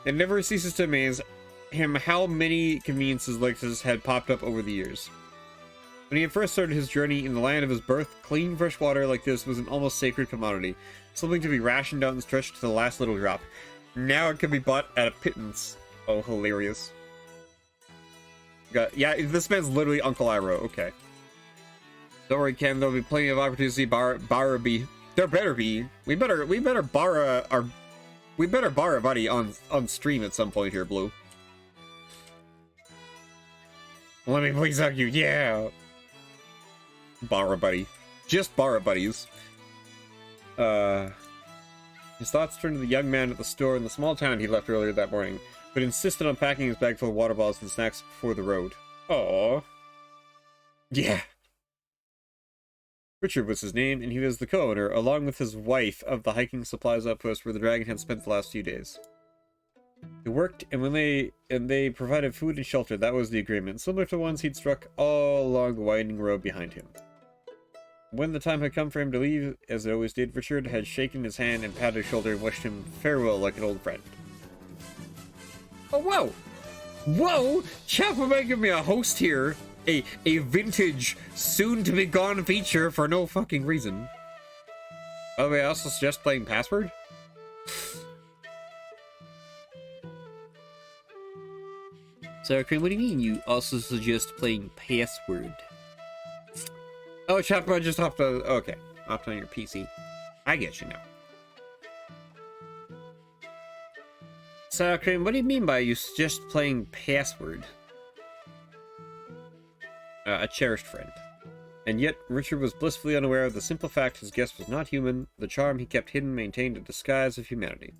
It never ceases to amaze him how many conveniences like this had popped up over the years. When he had first started his journey in the land of his birth, clean fresh water like this was an almost sacred commodity, something to be rationed out and stretched to the last little drop. Now it can be bought at a pittance. Oh, hilarious. Yeah, this man's literally Uncle Iroh. Okay. Don't worry, Ken. There'll be plenty of opportunity to see Barra be. There better be. We better borrow a buddy on stream at some point here, Blue. Let me please hug you. Yeah. Barra buddy. Just Barra buddies. His thoughts turned to the young man at the store in the small town he left earlier that morning, but insisted on packing his bag full of water bottles and snacks before the road. Oh. Yeah. Richard was his name, and he was the co-owner, along with his wife, of the hiking supplies outpost where the dragon had spent the last few days. He worked, and they provided food and shelter. That was the agreement, similar to the ones he'd struck all along the winding road behind him. When the time had come for him to leave, as it always did, Richard had shaken his hand and patted his shoulder and wished him farewell like an old friend. Oh, whoa! Whoa! Chapel might give me a host here. A vintage, soon-to-be-gone feature for no fucking reason. By the way, I also suggest playing Password. Sour Cream, what do you mean you also suggest playing Password? Oh, Chapel just hopped on... Okay, hopped on your PC. I get you now. Sour Cream, what do you mean by you suggest playing Password? A cherished friend. And yet, Richard was blissfully unaware of the simple fact his guest was not human. The charm he kept hidden maintained a disguise of humanity.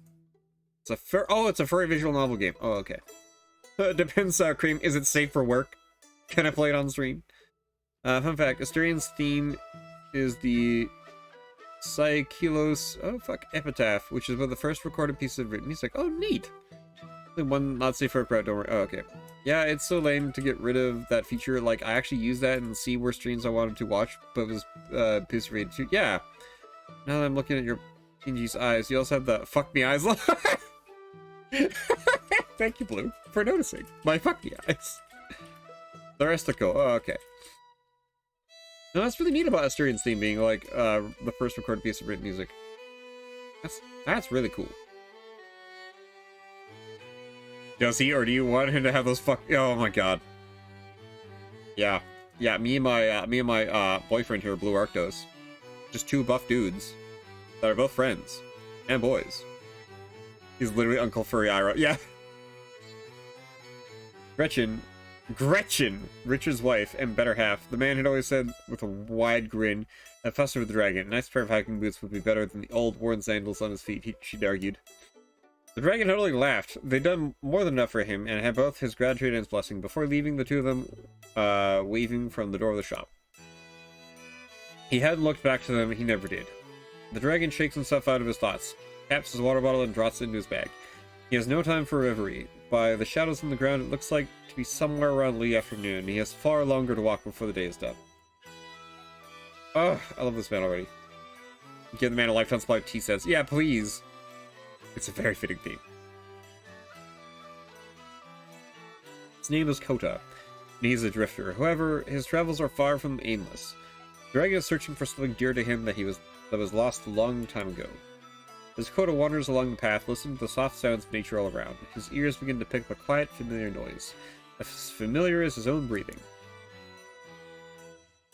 It's a furry visual novel game. Oh, okay. Depends, Sour Cream. Is it safe for work? Can I play it on stream? Fun fact, Asterian's theme is the Epitaph, which is one of the first recorded pieces of written music. Oh, neat! Only one not safe for a crowd, don't worry. Oh, okay. Yeah, it's so lame to get rid of that feature. Like, I actually used that and see where streams I wanted to watch, but it was piece rated too. Yeah. Now that I'm looking at your Shinji's eyes, you also have the fuck me eyes. Thank you, Blue, for noticing my fuck me eyes. The rest of go. Oh, okay. No, that's really neat about Asterian's theme being like the first recorded piece of written music. That's really cool. Does he, or do you want him to have those fuck? Oh my god. Yeah, Me and my boyfriend here, Blue Arctos, just two buff dudes that are both friends and boys. He's literally Uncle Furry Ira. Yeah. Gretchen, Richard's wife and better half, the man had always said with a wide grin that fussed over the dragon. A nice pair of hiking boots would be better than the old worn sandals on his feet, she'd argued. The dragon had only laughed. They'd done more than enough for him, and had both his gratitude and his blessing. Before leaving, the two of them waving from the door of the shop. He hadn't looked back to them, he never did. The dragon shakes himself out of his thoughts, taps his water bottle and drops it into his bag. He has no time for reverie. By the shadows on the ground, it looks like to be somewhere around late afternoon. He has far longer to walk before the day is done. Oh, I love this man already. Give the man a lifetime supply of tea sets. Yeah, please. It's a very fitting theme. His name is Kota, and he's a drifter. However, his travels are far from aimless. The dragon is searching for something dear to him that was lost a long time ago. As Kota wanders along the path, listening to the soft sounds of nature all around, his ears begin to pick up a quiet, familiar noise, as familiar as his own breathing.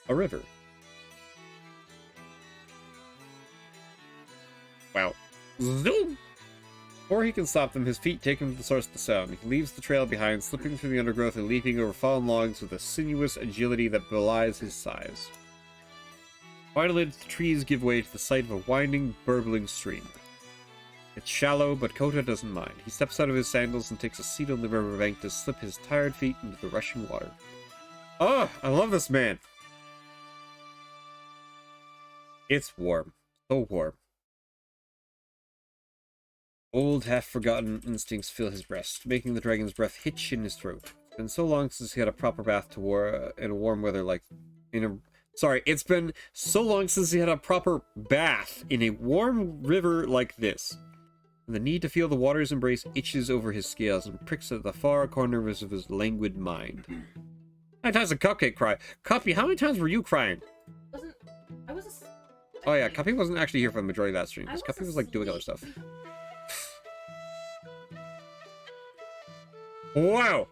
A river. Wow. Zoom! Before he can stop them, his feet take him to the source of the sound. He leaves the trail behind, slipping through the undergrowth and leaping over fallen logs with a sinuous agility that belies his size. Finally, the trees give way to the sight of a winding, burbling stream. It's shallow, but Kota doesn't mind. He steps out of his sandals and takes a seat on the riverbank to slip his tired feet into the rushing water. Oh, I love this man! It's warm. So warm. Old, half-forgotten instincts fill his breast, making the dragon's breath hitch in his throat. It's been so long since he had a proper bath in warm weather like... It's been so long since he had a proper bath in a warm river like this. And the need to feel the water's embrace itches over his scales and pricks at the far corners of his languid mind. How many times did Cupcake cry? Cuppy, how many times were you crying? Oh yeah, Cuppy wasn't actually here for the majority of that stream, because Cuppy was like doing other stuff. Wow!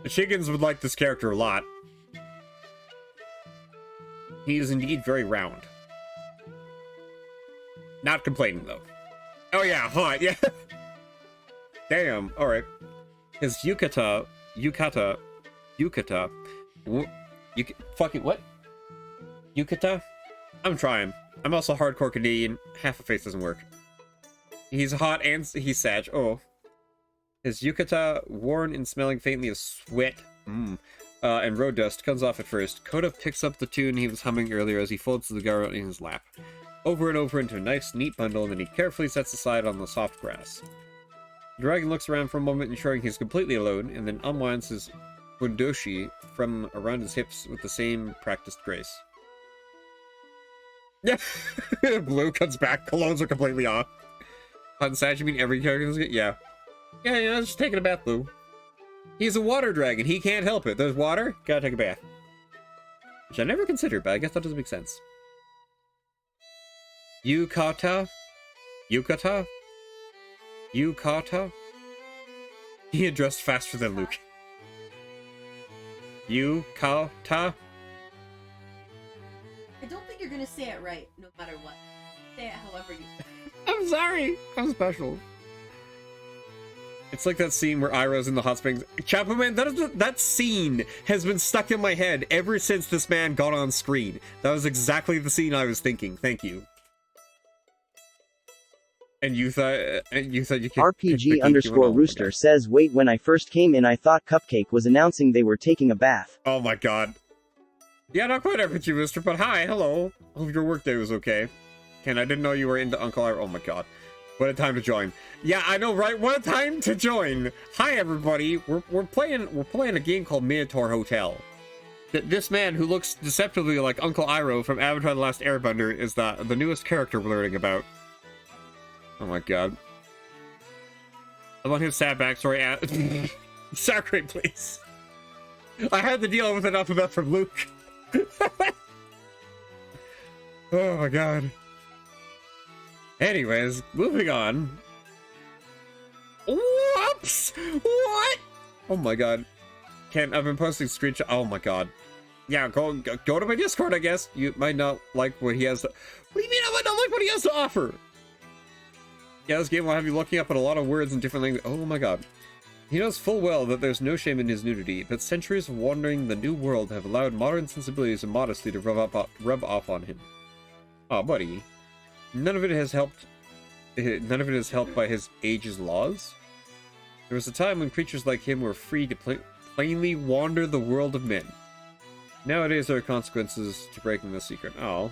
The chickens would like this character a lot. He is indeed very round. Not complaining, though. Oh yeah, hot, yeah. Damn, alright. His yukata... Fucking what? Yukata? I'm trying. I'm also hardcore Canadian. Half a face doesn't work. He's hot and he's sag. Oh. His yukata, worn and smelling faintly of sweat, And road dust comes off at first. Coda picks up the tune he was humming earlier as he folds the garment in his lap. Over and over into a nice, neat bundle, and then he carefully sets aside on the soft grass. The dragon looks around for a moment, ensuring he's completely alone, and then unwinds his bundoshi from around his hips with the same practiced grace. Yeah, Blue comes back. Colognes are completely off. On Sag, you mean every character is good? Yeah. Yeah, just taking a bath, Blue. He's a water dragon. He can't help it. There's water, gotta take a bath. Which I never considered, but I guess that doesn't make sense. Yukata? Yukata? Yukata? He addressed faster than Luke. Yukata? I don't think you're gonna say it right, no matter what. Say it however you... I'm sorry. I'm special. It's like that scene where Iroh's in the hot springs. Chapo-Man, that scene has been stuck in my head ever since this man got on screen. That was exactly the scene I was thinking. Thank you. And you thought you could RPG_Rooster says, wait, when I first came in I thought Cupcake was announcing they were taking a bath. Oh my god. Yeah, not quite RPG Rooster, but hi, hello. Hope your workday was okay. Ken, I didn't know you were into Uncle Iroh. Oh my god. What a time to join. Yeah, I know, right? What a time to join. Hi everybody. We're playing a game called Minotaur Hotel. This man who looks deceptively like Uncle Iroh from Avatar The Last Airbender is the newest character we're learning about. Oh my god. I want his sad backstory. Sacre, please. I had to deal with enough of that from Luke. Oh my god. Anyways, moving on. Whoops! What? Oh my god. Ken, I've been posting screenshots. Oh my god. Yeah, go to my Discord, I guess. You might not like what he has to... What do you mean I might not like what he has to offer? Yeah, this game will have you looking up at a lot of words in different languages. Oh my god. He knows full well that there's no shame in his nudity, but centuries of wandering the new world have allowed modern sensibilities and modesty to rub off on him. Aw, buddy. None of it is helped by his age's laws. There was a time when creatures like him were free to plainly wander the world of men. Nowadays there are consequences to breaking the secret. Oh.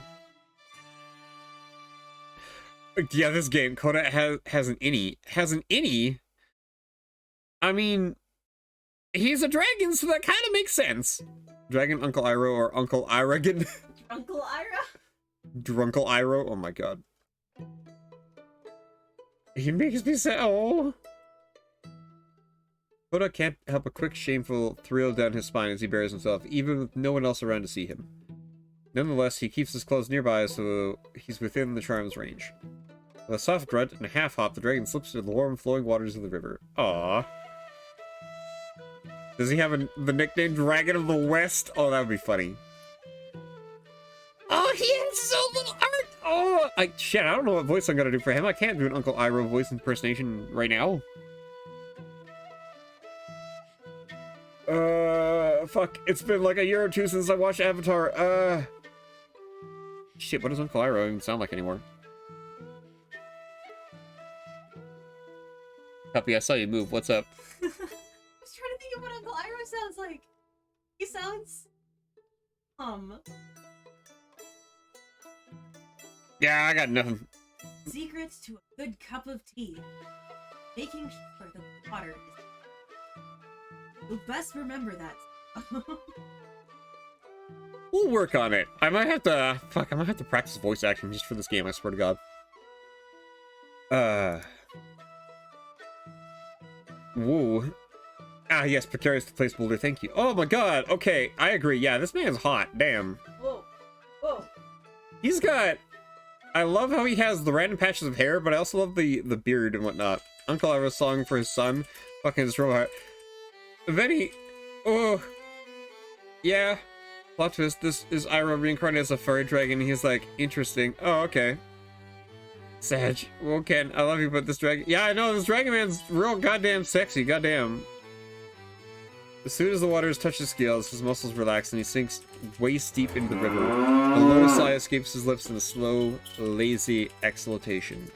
Yeah, this game, Coda has an innie. Has an innie? I mean, he's a dragon, so that kind of makes sense. Dragon Uncle Iroh or Uncle Iragan. Uncle Ira? Drunkle Iroh? Oh my god. He makes me sad. Oh. Coda can't help a quick, shameful thrill down his spine as he buries himself, even with no one else around to see him. Nonetheless, he keeps his clothes nearby so he's within the charm's range. With a soft grunt and a half-hop, the dragon slips into the warm, flowing waters of the river. Aww. Does he have the nickname Dragon of the West? Oh, that would be funny. Oh, he has so little art! Oh, shit, I don't know what voice I'm gonna do for him. I can't do an Uncle Iroh voice impersonation right now. Fuck. It's been like a year or two since I watched Avatar. Shit, what does Uncle Iroh even sound like anymore? Puppy, I saw you move. What's up? I was trying to think of what Uncle Iroh sounds like. He sounds... Yeah, I got nothing. Secrets to a good cup of tea. Making sure the water is... You'll best remember that. We'll work on it. I might have to... Fuck, I might have to practice voice acting just for this game, I swear to god. Woo. Ah, yes, precarious to place boulder, thank you. Oh my god, okay, I agree. Yeah, this man's hot, damn. Whoa. Whoa. He's got... I love how he has the random patches of hair, but I also love the beard and whatnot. Uncle Iroh's song for his son. Fucking his robot. Then he... Oh. Yeah. Plot twist, this is Iroh reincarnated as a furry dragon. He's like, interesting. Oh, okay. Sag. Well, Ken, I love you, but this dragon... Yeah, I know, this dragon man's real goddamn sexy. Goddamn. As soon as the waters touch his scales, his muscles relax and he sinks waist deep into the river. A low sigh escapes his lips in a slow, lazy exhalation.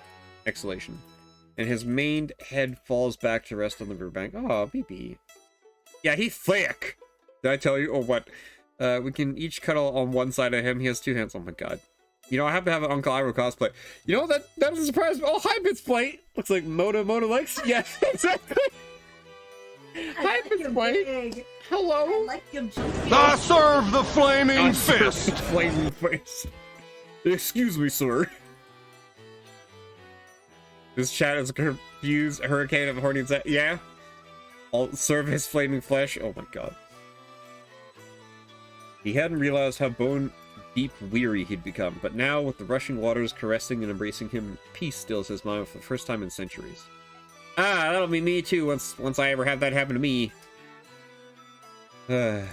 And his maned head falls back to rest on the riverbank. Oh, BB. Yeah, he's thick. Did I tell you? Or what? We can each cuddle on one side of him. He has 2 hands. Oh my god. You know, I have to have an Uncle Iroh cosplay. You know, that is a surprise. Oh, hi, Bitsplate. Looks like Moto likes. Yeah, exactly. Hi, Bitsplate. Hello. I like him jumping. I serve the flaming fist. Flaming fist. Excuse me, sir. This chat is a confused hurricane of horny. Yeah. I'll serve his flaming flesh. Oh my god. He hadn't realized how bone deep weary he'd become, but now, with the rushing waters caressing and embracing him, peace stills his mind for the first time in centuries. Ah, that'll be me too, once I ever have that happen to me. The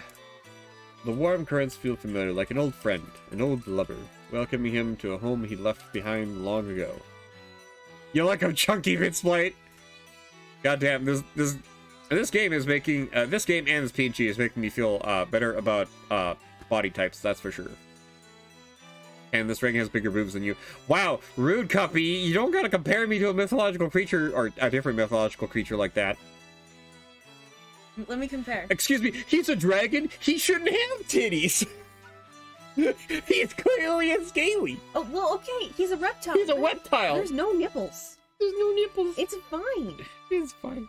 warm currents feel familiar, like an old friend, an old lover, welcoming him to a home he left behind long ago. You like him chunky, Bitsplate? Goddamn, this game is making this game and this PNG is making me feel better about body types, that's for sure. And this ring has bigger boobs than you. Wow, rude, Cuppy. You don't gotta compare me to a mythological creature, or a different mythological creature like that. Let me compare. Excuse me, he's a dragon. He shouldn't have titties. He's clearly a scaly. Oh, well, okay. He's a reptile. He's a reptile. There's no nipples. There's no nipples. It's fine. It's fine.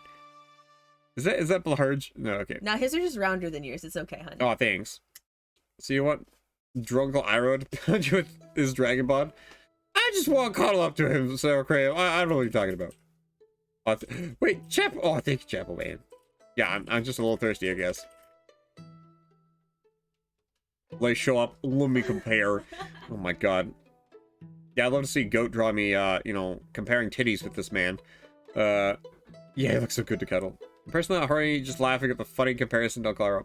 Is that Blaharge? No, okay. Now his are just rounder than yours. It's okay, honey. Oh, thanks. So you want Drunkle Iroh to punch you with his dragon bod? I just want to cuddle up to him, Sour Cream. I don't know what you're talking about. Wait, Chapel. Oh, thank you, Chapel Man. Yeah, I'm just a little thirsty, I guess. Let's show up. Let me compare. Oh my god. Yeah, I'd love to see Goat draw me, you know, comparing titties with this man. Yeah, he looks so good to cuddle. Personally, I'm already just laughing at the funny comparison to Uncle Iroh.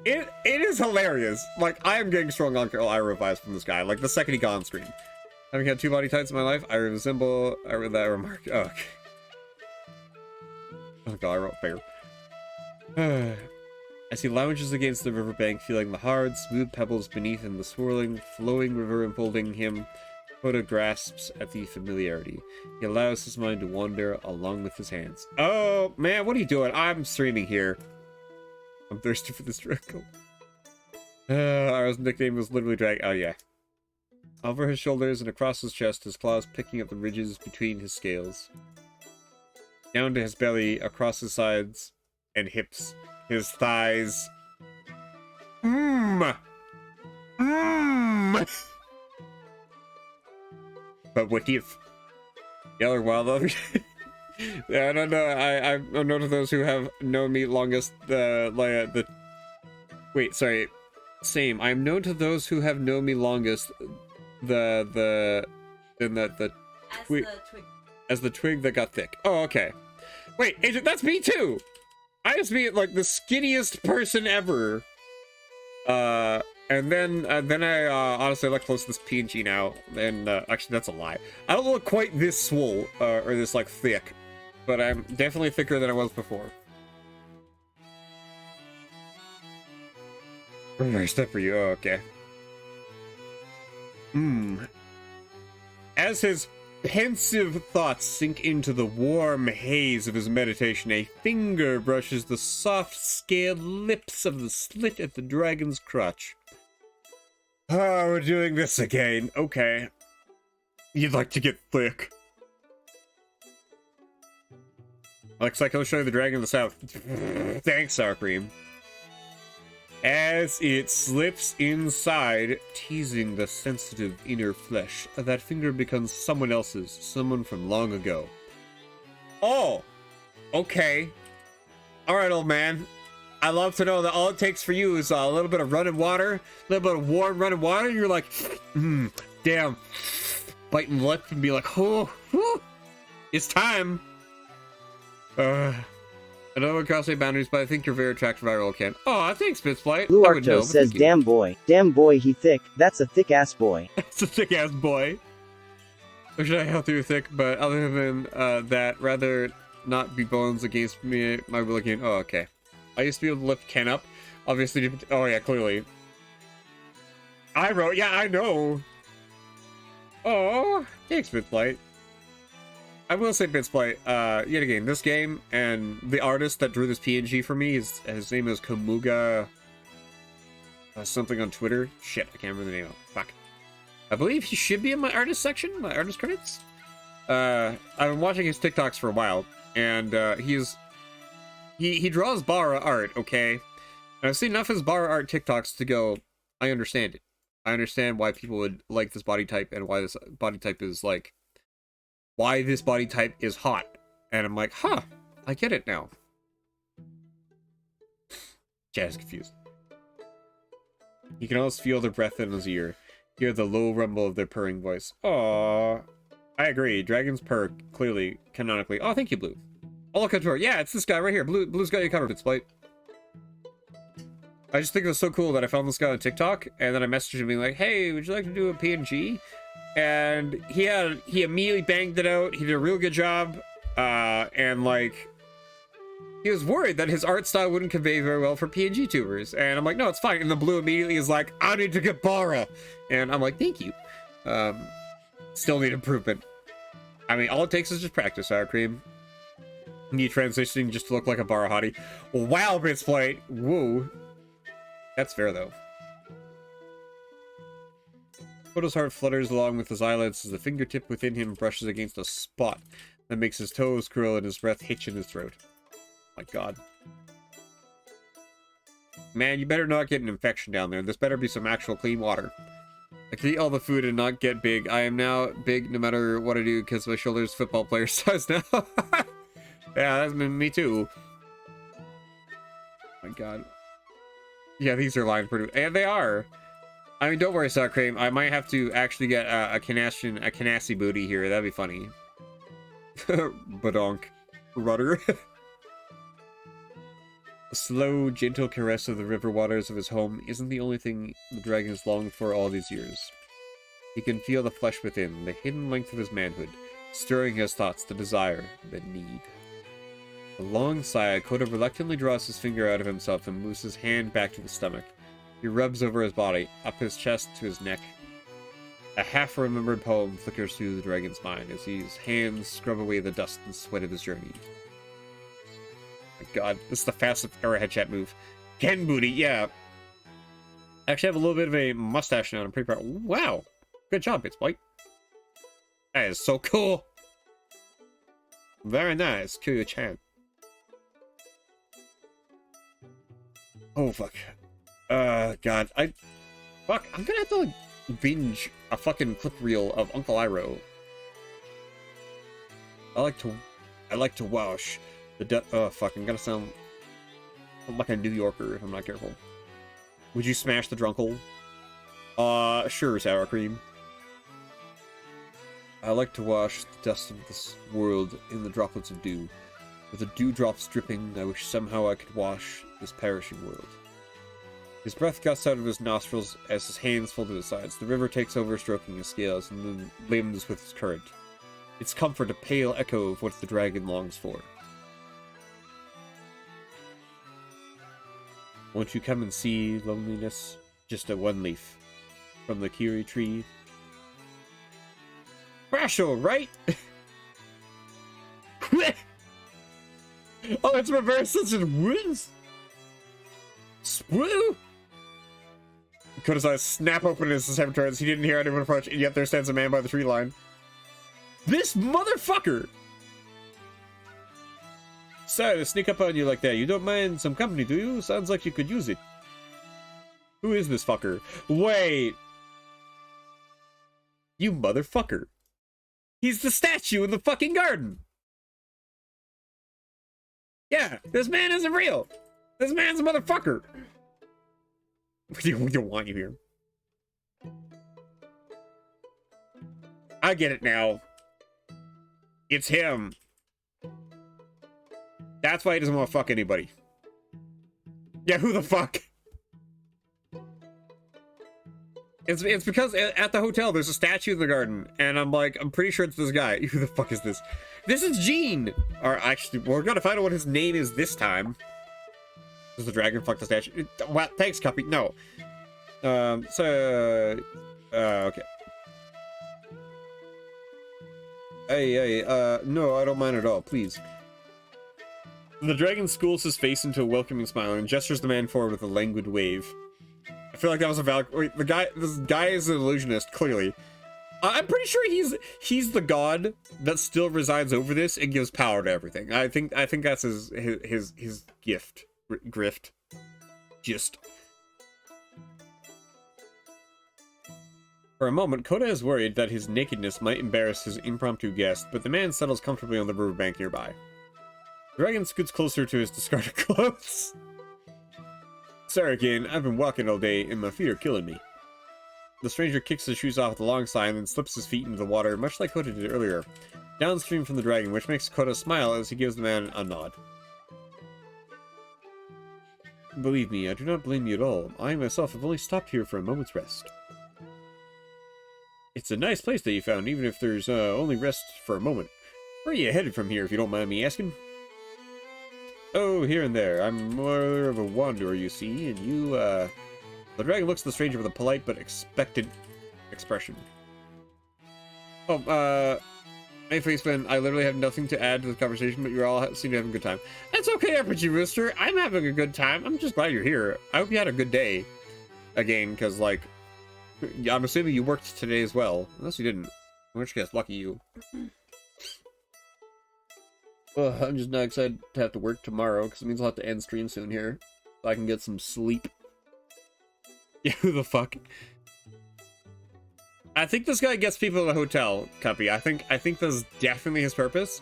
It is hilarious. Like, I am getting strong Uncle Iroh vibes from this guy. Like, the second he got on screen. Having had 2 body types in my life, I resemble that remark. Oh, okay. Uncle Iroh, fair. As he lounges against the riverbank, feeling the hard, smooth pebbles beneath and the swirling, flowing river enfolding him, Hoda grasps at the familiarity. He allows his mind to wander along with his hands. Oh, man, what are you doing? I'm streaming here. I'm thirsty for this Draco. Our nickname was literally Drag. Oh, yeah. Over his shoulders and across his chest, his claws picking up the ridges between his scales. Down to his belly, across his sides and hips, his thighs. Mmm. Mmm. But what if Yeller Wildlife? Yeah, I don't know. I'm known to those who have known me longest. Wait, sorry. Same. I'm known to those who have known me longest. As the twig that got thick. Oh, okay. Wait, Agent, that's me too. I just mean like the skinniest person ever. And then I honestly look close to this PNG now, and actually that's a lie. I don't look quite this swole or this like thick, but I'm definitely thicker than I was before. Nice step for you. Oh, okay. As his pensive thoughts sink into the warm haze of his meditation, a finger brushes the soft scaled lips of the slit at the dragon's crotch. Oh, we're doing this again. Okay. You'd like to get thick. Looks like I'll show you the dragon of the south. Thanks, sour cream. As it slips inside, teasing the sensitive inner flesh, that finger becomes someone else's, someone from long ago. Oh! Okay. Alright, old man. I love to know that all it takes for you is a little bit of running water, a little bit of warm running water, and you're like, damn, biting lip and be like, oh, whew, it's time. I don't know what crossing boundaries, but I think you're very attractive, I can. Oh, thanks, Spitzflight. Blue Arcto says, damn boy, he thick, that's a thick ass boy. That's a thick ass boy. Or should I help you thick, but other than that, rather not be bones against me, my will again. Oh, okay. I used to be able to lift Ken up. Obviously, oh yeah, clearly. I wrote, yeah, I know. Oh, thanks, Bitsplight. I will say, Bitsplight, yet again, this game and the artist that drew this PNG for me, his name is Kamuga something on Twitter. Shit, I can't remember the name of it. Fuck. I believe he should be in my artist section, my artist credits. I've been watching his TikToks for a while, and he draws bar art, okay? And I've seen enough of his bar art TikToks to go, I understand it. I understand why people would like this body type and why this body type is like, why this body type is hot. And I'm like, huh, I get it now. Chad is confused. You can almost feel their breath in his ear. Hear the low rumble of their purring voice. Aww. I agree. Dragons purr, clearly, canonically. Oh, thank you, Blue. Oh, look at her. Yeah, it's this guy right here. Blue's got you covered, it's Blight. I just think it was so cool that I found this guy on TikTok, and then I messaged him being like, hey, would you like to do a PNG? And he immediately banged it out. He did a real good job. And like, he was worried that his art style wouldn't convey very well for PNG tubers. And I'm like, no, it's fine. And the Blue immediately is like, I need to get Bara. And I'm like, thank you. Still need improvement. I mean, all it takes is just practice, sour cream. Me transitioning just to look like a Bara hottie. Wow, Bitsplate. Woo. That's fair, though. Oto's heart flutters along with his eyelids as the fingertip within him brushes against a spot that makes his toes curl and his breath hitch in his throat. My god. Man, you better not get an infection down there. This better be some actual clean water. I can eat all the food and not get big. I am now big no matter what I do because my shoulder's football player size now. Yeah, that's been me too. My god. Yeah, these are lined pretty... And they are. I mean, don't worry, Sour Cream. I might have to actually get a Canassi booty here. That'd be funny. Badonk. Rudder. The slow, gentle caress of the river waters of his home isn't the only thing the dragon has longed for all these years. He can feel the flesh within, the hidden length of his manhood, stirring his thoughts, the desire, the need. A long sigh, Koda reluctantly draws his finger out of himself and moves his hand back to the stomach. He rubs over his body, up his chest to his neck. A half-remembered poem flickers through the dragon's mind as his hands scrub away the dust and sweat of his journey. My god, this is the fastest arrowhead chat move. Ken booty, yeah. I actually have a little bit of a mustache now. I'm pretty proud. Wow. Good job, It's White. That is so cool. Very nice, Kuya-chan. Oh, fuck. God. Fuck, I'm gonna have to, like, binge a fucking clip reel of Uncle Iroh. I like to wash the oh, fuck, I'm gonna sound like a New Yorker if I'm not careful. Would you smash the drunkle? Sure, Sour Cream. I like to wash the dust of this world in the droplets of dew. With the dewdrops dripping, I wish somehow I could wash this perishing world. His breath gusts out of his nostrils as his hands fold to his sides. The river takes over, stroking his scales and limbs with its current. Its comfort a pale echo of what the dragon longs for. Won't you come and see loneliness? Just a one leaf from the Kiri tree. Brasho, right? Oh, it's reverse such a wins. Sprue. Koda's eyes snap open as his head turns. He didn't hear anyone approach, and yet there stands a man by the tree line. This motherfucker! Sorry to sneak up on you like that. You don't mind some company, do you? Sounds like you could use it. Who is this fucker? Wait! You motherfucker. He's the statue in the fucking garden! Yeah, this man isn't real! This man's a motherfucker! We don't want you here. I get it now. It's him. That's why he doesn't want to fuck anybody. Yeah, who the fuck? It's because at the hotel there's a statue in the garden, and I'm like, I'm pretty sure it's this guy. Who the fuck is this? This is Gene! Or actually, we're gonna find out what his name is this time. Does the dragon fuck the statue? Well, thanks, Cuppy. No. Okay. Hey, no, I don't mind at all, please. The dragon schools his face into a welcoming smile and gestures the man forward with a languid wave. I feel like that was a valid. Wait, this guy is an illusionist, clearly. I'm pretty sure he's the god that still resides over this and gives power to everything. I think that's his gift, grift, just. For a moment, Kota is worried that his nakedness might embarrass his impromptu guest, but the man settles comfortably on the riverbank nearby. The dragon scoots closer to his discarded clothes. Sorry, Kane, I've been walking all day and my feet are killing me. The stranger kicks his shoes off at the long side and then slips his feet into the water, much like Kota did earlier, downstream from the dragon, which makes Kota smile as he gives the man a nod. Believe me, I do not blame you at all. I myself have only stopped here for a moment's rest. It's a nice place that you found, even if there's only rest for a moment. Where are you headed from here, if you don't mind me asking? Oh, here and there. I'm more of a wanderer, you see, and you, The dragon looks at the stranger with a polite but expectant expression. Oh, hey, Faceman, I literally have nothing to add to the conversation, but you all seem to have a good time. That's okay, RPG Rooster. I'm having a good time. I'm just glad you're here. I hope you had a good day. Again, because, like, I'm assuming you worked today as well. Unless you didn't. In which case, lucky you. Well, I'm just not excited to have to work tomorrow, because it means I'll have to end stream soon here. So I can get some sleep. Yeah, who the fuck? I think this guy gets people to the hotel, Cuppy. I think that's definitely his purpose.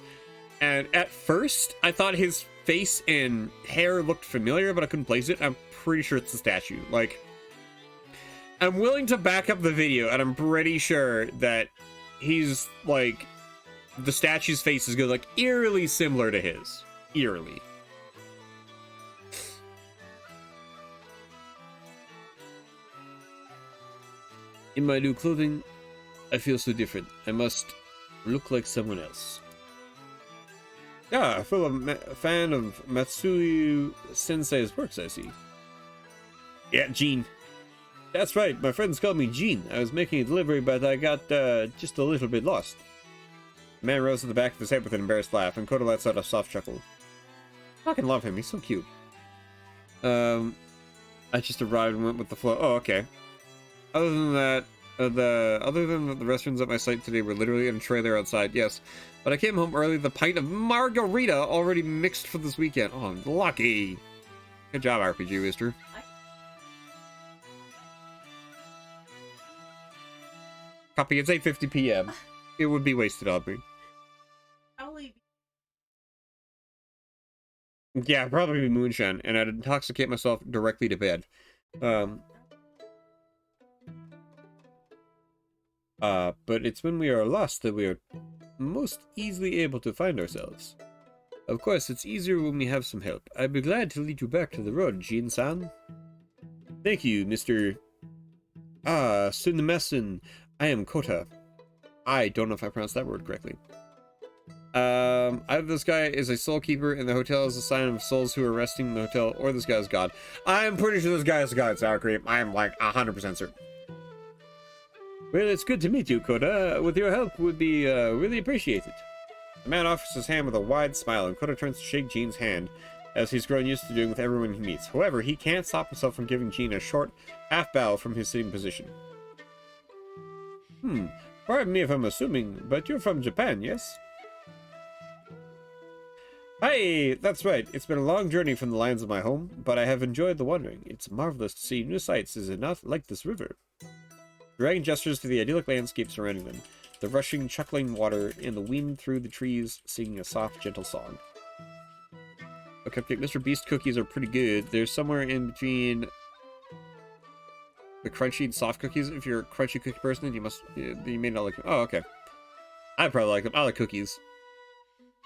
And at first, I thought his face and hair looked familiar, but I couldn't place it. I'm pretty sure it's the statue. Like, I'm willing to back up the video, and I'm pretty sure that he's, like, the statue's face is good, like, eerily similar to his. Eerily. In my new clothing, I feel so different. I must look like someone else. Ah, a fan of Matsui Sensei's works, I see. Yeah, Gene. That's right, my friends call me Gene. I was making a delivery, but I got just a little bit lost. The man rose to the back of his head with an embarrassed laugh, and Kota lets out a soft chuckle. I fucking love him, he's so cute. I just arrived and went with the flow. Oh, okay. Other than that, the restaurants at my site today were literally in a trailer outside, yes. But I came home early with a pint of margarita already mixed for this weekend. Oh, I'm lucky. Good job, RPG Rooster. Copy, it's 8:50 p.m. It would be wasted on me. Probably. Yeah, probably moonshine, and I'd intoxicate myself directly to bed. But it's when we are lost that we are most easily able to find ourselves. Of course, it's easier when we have some help. I'd be glad to lead you back to the road, Jin-san. Thank you, Mr. Sunemessen. I am Kota. I don't know if I pronounced that word correctly. Either this guy is a soul keeper and the hotel is a sign of souls who are resting in the hotel, or this guy is God. I'm pretty sure this guy is God, sour cream. I'm like 100% certain. Well, it's good to meet you, Kota. With your help would be really appreciated. The man offers his hand with a wide smile, and Kota turns to shake Jean's hand, as he's grown used to doing with everyone he meets. However, he can't stop himself from giving Jean a short half bow from his sitting position. Pardon me if I'm assuming, but you're from Japan, yes? Hi, that's right. It's been a long journey from the lines of my home, but I have enjoyed the wandering. It's marvelous to see new sights, is it not? Like this river. Dragon gestures to the idyllic landscape surrounding them, the rushing, chuckling water, and the wind through the trees singing a soft, gentle song. Okay, Mr. Beast cookies are pretty good. They're somewhere in between the crunchy and soft cookies. If you're a crunchy cookie person, you may not like them. Oh, okay. I probably like them. I like cookies.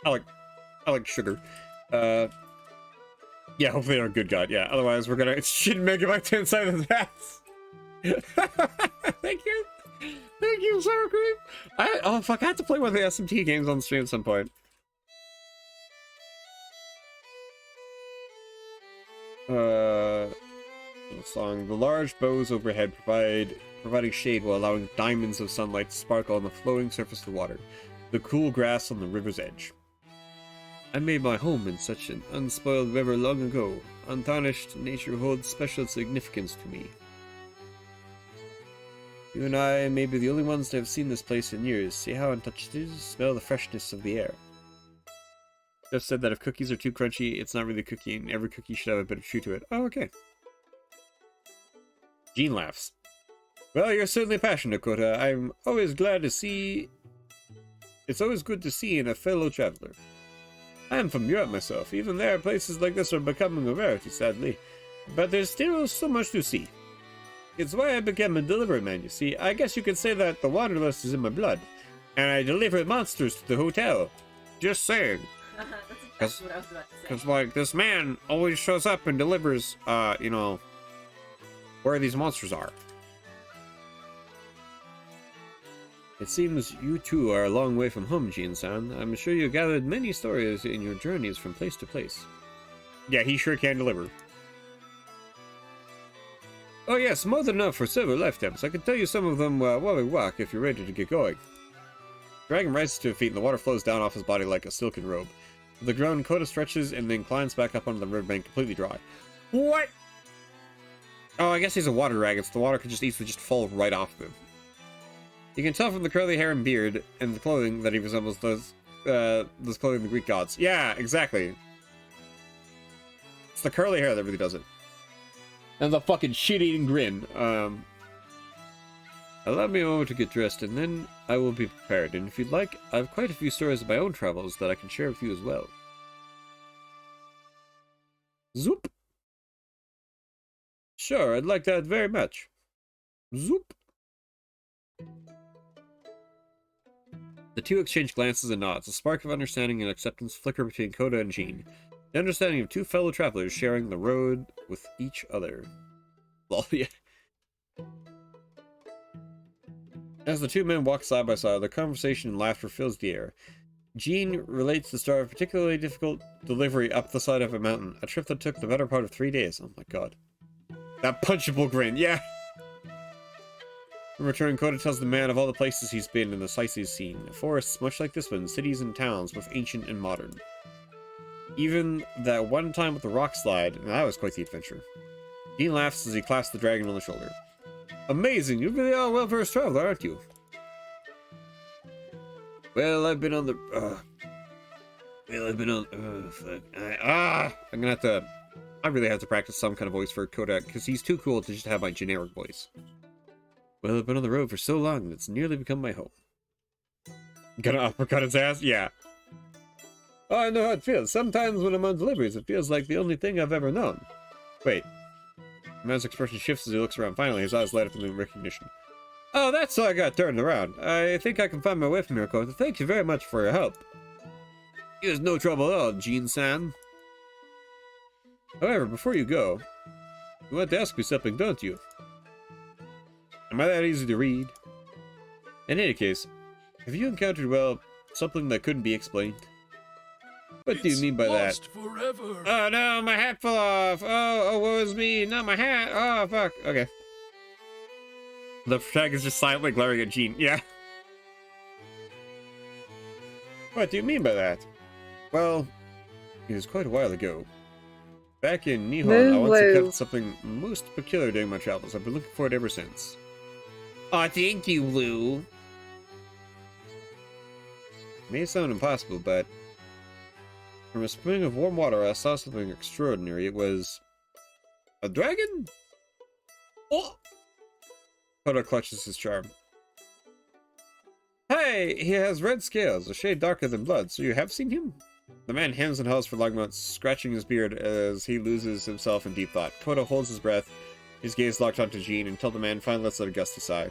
I like sugar. Yeah, hopefully they're good, God. Yeah, otherwise we're gonna shouldn't make it like 10 sided hats. Thank you. Thank you, sour cream. Oh fuck, I have to play one of the SMT games on the stream at some point. Song. The large bows overhead providing shade while allowing diamonds of sunlight to sparkle on the floating surface of the water. The cool grass on the river's edge. I made my home in such an unspoiled river long ago. Untarnished nature holds special significance to me. You and I may be the only ones to have seen this place in years. See how untouched it is? Smell the freshness of the air. Jeff said that if cookies are too crunchy, it's not really a cookie, and every cookie should have a bit of chew to it. Oh, okay. Jean laughs. Well, you're certainly passionate, Kota. I'm always glad to see... It's always good to see in a fellow traveler. I am from Europe myself. Even there, places like this are becoming a rarity, sadly. But there's still so much to see. It's why I became a delivery man, you see. I guess you could say that the wanderlust is in my blood. And I deliver monsters to the hotel. Just saying. That's exactly what I was about to say. Because, like, this man always shows up and delivers, you know, where these monsters are. It seems you two are a long way from home, Jean-san. I'm sure you gathered many stories in your journeys from place to place. Yeah, he sure can deliver. Oh yes, more than enough for several lifetimes. I can tell you some of them while we walk if you're ready to get going. Dragon rises to his feet and the water flows down off his body like a silken robe. The grown Kota stretches and then climbs back up onto the riverbank completely dry. What? Oh, I guess he's a water dragon, so the water could just easily just fall right off of him. You can tell from the curly hair and beard and the clothing that he resembles those clothing of the Greek gods. Yeah, exactly. It's the curly hair that really does it. And the fucking shit-eating grin. Allow me a moment to get dressed, and then I will be prepared. And if you'd like, I have quite a few stories of my own travels that I can share with you as well. Zoop. Sure, I'd like that very much. Zoop. The two exchange glances and nods. A spark of understanding and acceptance flicker between Kota and Jean. The understanding of two fellow travelers sharing the road with each other. Lol, yeah. As the two men walk side by side, their conversation and laughter fills the air. Jean relates the story of a particularly difficult delivery up the side of a mountain, a trip that took the better part of 3 days. Oh my god. That punchable grin, yeah! In return, Kota tells the man of all the places he's been and the sights he's seen. Forests much like this one, cities and towns, both ancient and modern. Even that one time with the rock slide, and that was quite the adventure. Jean laughs as he clasps the dragon on the shoulder. Amazing, you really are a well-versed traveler, aren't you? Well, I've been on the... fuck. I'm gonna have to... I really have to practice some kind of voice for Kota, because he's too cool to just have my generic voice. Well, I've been on the road for so long that it's nearly become my home. Gonna uppercut his ass? Yeah. Oh, I know how it feels. Sometimes when I'm on deliveries, it feels like the only thing I've ever known. Wait. The man's expression shifts as he looks around. Finally, his eyes light up in recognition. Oh, that's how I got turned around. I think I can find my way from here, Kota. Thank you very much for your help. It was no trouble at all, Jean-san. However, before you go, you want to ask me something, don't you? Am I that easy to read? In any case, have you encountered, well, something that couldn't be explained? What do you mean by that? Forever. Oh no, my hat fell off! Oh, woe is me! Not my hat! Oh, fuck. Okay. The protagonist is just silently glaring at Jean. Yeah. What do you mean by that? Well, it was quite a while ago. Back in Nihon, I once encountered something most peculiar during my travels. I've been looking for it ever since. Aw, thank you, Lou. May sound impossible, but from a spring of warm water, I saw something extraordinary. It was a dragon? Oh! Kota clutches his charm. Hey, he has red scales, a shade darker than blood, so you have seen him? The man hems and haws for long months, scratching his beard as he loses himself in deep thought. Kota holds his breath, his gaze locked onto Jean, until the man finally lets out a gusty sigh.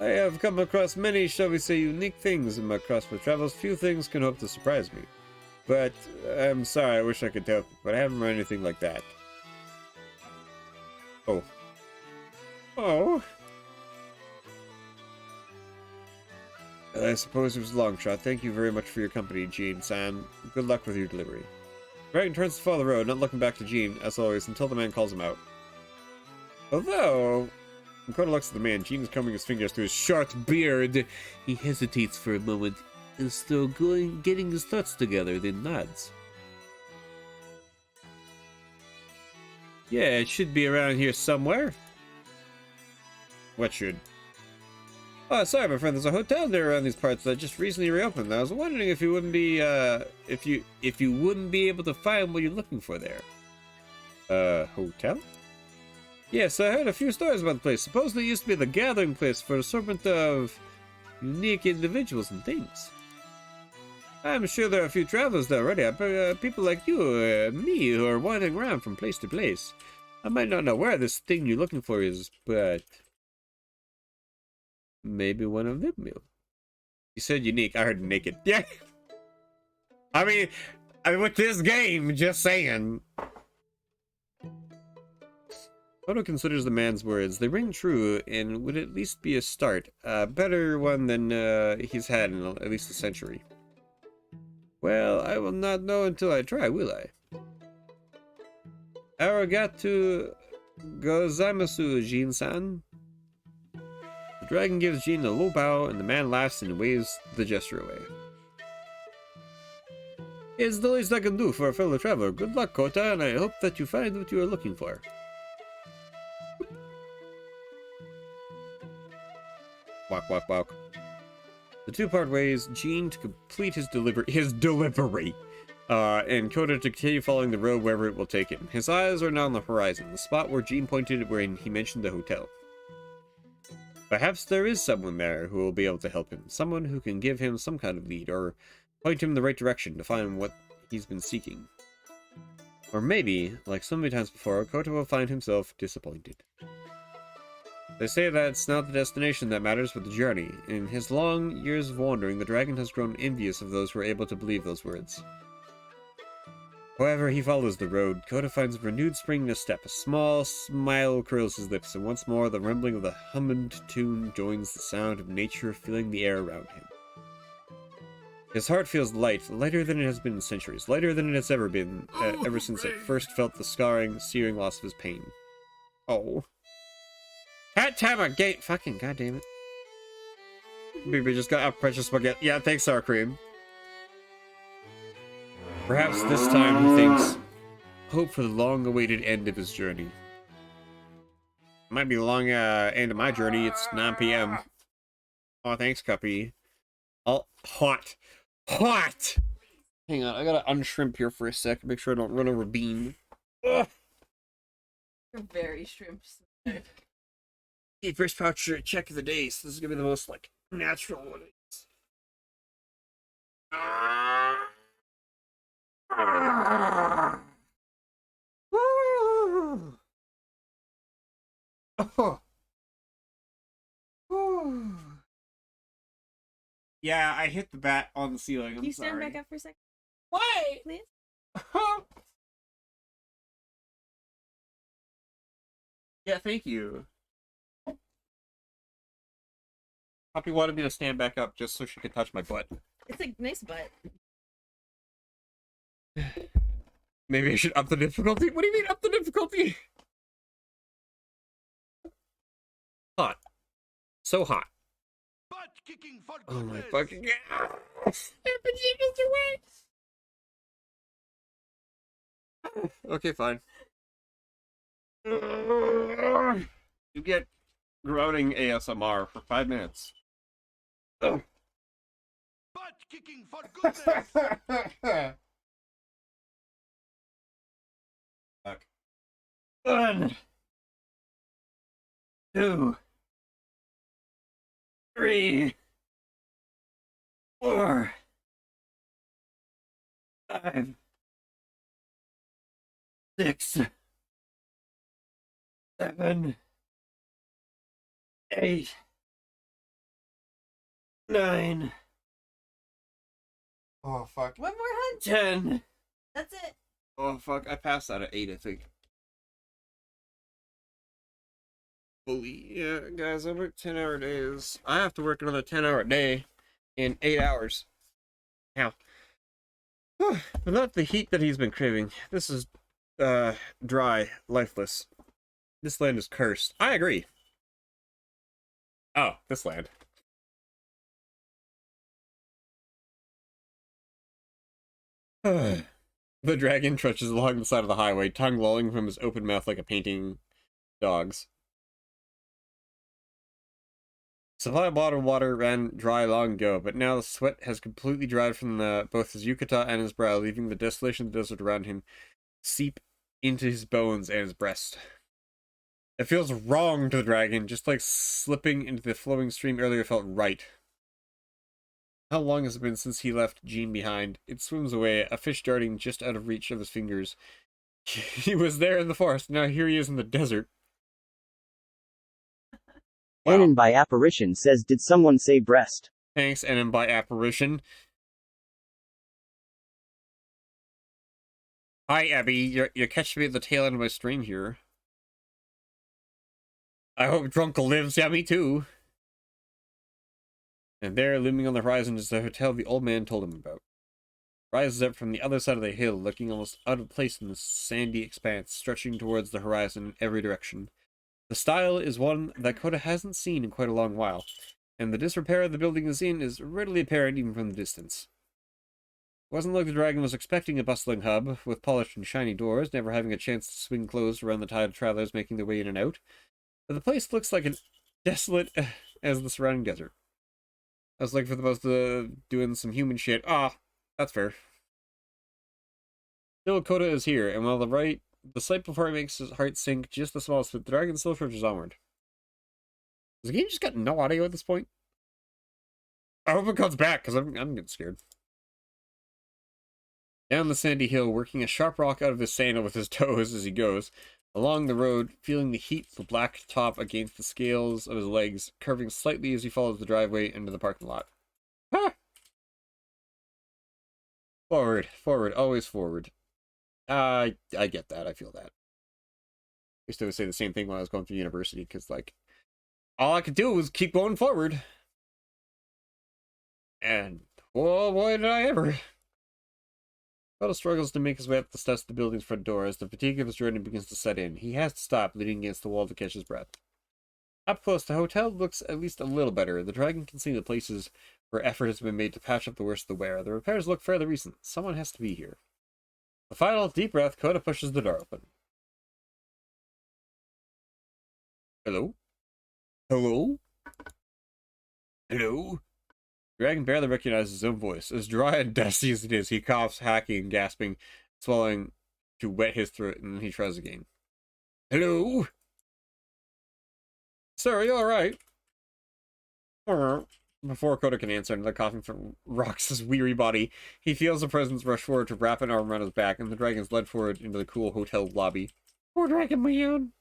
I have come across many, shall we say, unique things in my cross-word travels. Few things can hope to surprise me. But, I'm sorry, I wish I could tell, but I haven't run anything like that. Oh. Oh. I suppose it was a long shot. Thank you very much for your company, Jean-san. Good luck with your delivery. Dragon turns to follow the road, not looking back to Jean, as always, until the man calls him out. Although, when Kota looks at the man, Jean is combing his fingers through his short beard. He hesitates for a moment, as though getting his thoughts together, then nods. Yeah, it should be around here somewhere. What should? Oh, sorry, my friend. There's a hotel there around these parts that just recently reopened. I was wondering if you wouldn't be, if you wouldn't be able to find what you're looking for there. Hotel? Yes, I heard a few stories about the place. Supposedly it used to be the gathering place for an assortment of unique individuals and things. I'm sure there are a few travelers there already. People like you, me, who are wandering around from place to place. I might not know where this thing you're looking for is, but maybe one of them will. You said unique. I heard naked. Yeah. I mean, with this game, just saying. Odo considers the man's words. They ring true and would at least be a start. A better one than he's had in at least a century. Well, I will not know until I try, will I? Arigato gozaimasu, Jin-san. The dragon gives Jin a low bow, and the man laughs and waves the gesture away. It's the least I can do for a fellow traveler. Good luck, Kota, and I hope that you find what you are looking for. Walk, walk, walk. The two part ways, Gene to complete his delivery, and Kota to continue following the road wherever it will take him. His eyes are now on the horizon, the spot where Gene pointed when he mentioned the hotel. Perhaps there is someone there who will be able to help him, someone who can give him some kind of lead, or point him in the right direction to find what he's been seeking. Or maybe, like so many times before, Kota will find himself disappointed. They say that it's not the destination that matters, but the journey. In his long years of wandering, the dragon has grown envious of those who are able to believe those words. However he follows the road, Kota finds a renewed spring in his step. A small smile curls his lips, and once more the rumbling of the hummed tune joins the sound of nature filling the air around him. His heart feels light, lighter than it has been in centuries, lighter than it has ever been, ever since it first felt the scarring, searing loss of his pain. Oh. That time I gate fucking goddamn it. Maybe just got a precious spaghetti. Yeah, thanks, sour cream. Perhaps this time he thinks, hope for the long-awaited end of his journey. Might be the long end of my journey. It's 9 p.m. Oh, thanks, Cuppy. Oh, hot. Hot! Hang on, I gotta unshrimp here for a sec. Make sure I don't run over Bean. Ugh. You're very shrimp. Okay, first pouch check of the day. So this is gonna be the most like natural one. Yeah, I hit the bat on the ceiling. Can you stand back up for a second? Why? Please? Yeah, thank you. Poppy wanted me to stand back up just so she could touch my butt. It's a nice butt. Maybe I should up the difficulty? What do you mean up the difficulty? Hot. So hot. Butt kicking for Oh my goodness. fucking god. Okay, fine. You get groaning ASMR for 5 minutes. Butt kicking for goodness. Fuck. 1, 2, 3, 4, 5, 6, 7, 8, 9. Oh fuck. One more hunt. 10. That's it. Oh fuck, I passed out at 8, I think. Holy, yeah, guys, I work 10-hour days. I have to work another 10-hour day in 8 hours. Now, but not the heat that he's been craving. This is, dry, lifeless. This land is cursed. I agree. Oh, this land. The dragon trudges along the side of the highway, tongue lolling from his open mouth like a painting dog's. Supply of bottled water ran dry long ago, but now the sweat has completely dried from both his yukata and his brow, leaving the desolation of the desert around him seep into his bones and his breast. It feels wrong to the dragon, just like slipping into the flowing stream earlier felt right. How long has it been since he left Jean behind? It swims away, a fish darting just out of reach of his fingers. He was there in the forest, now here he is in the desert. Wow. Anon by apparition says, did someone say breast? Thanks, Anon by apparition. Hi, Abby. You're catching me at the tail end of my stream here. I hope Drunkle lives. Yeah, me too. And there, looming on the horizon, is the hotel the old man told him about. Rises up from the other side of the hill, looking almost out of place in the sandy expanse, stretching towards the horizon in every direction. The style is one that Coda hasn't seen in quite a long while, and the disrepair the building is in is readily apparent even from the distance. It wasn't like the dragon was expecting a bustling hub, with polished and shiny doors, never having a chance to swing closed around the tide of travelers making their way in and out, but the place looks like as desolate as the surrounding desert. I was like for the most doing some human shit. Ah, that's fair. Still, Coda is here, and while the sight before it makes his heart sink just the smallest bit, the dragon still trudges onward. Has the game just got no audio at this point? I hope it comes back, because I'm getting scared. Down the sandy hill, working a sharp rock out of his sandal with his toes as he goes. Along the road, feeling the heat of the black top against the scales of his legs, curving slightly as he follows the driveway into the parking lot. Ha! Forward, forward, always forward. I get that, I feel that. I used to say the same thing when I was going through university, because, like, all I could do was keep going forward. And, oh boy, did I ever. Otto struggles to make his way up the steps of the building's front door as the fatigue of his journey begins to set in. He has to stop, leaning against the wall to catch his breath. Up close, the hotel looks at least a little better. The dragon can see the places where effort has been made to patch up the worst of the wear. The repairs look fairly recent. Someone has to be here. A final deep breath, Coda pushes the door open. Hello? Hello? Hello? The dragon barely recognizes his own voice. As dry and dusty as it is, he coughs, hacking, gasping, swallowing to wet his throat, and then he tries again. Hello? Sir, are you alright? Before Coda can answer, another coughing from rocks his weary body. He feels the presence rush forward to wrap an arm around his back, and the dragon's led forward into the cool hotel lobby. Poor dragon, man.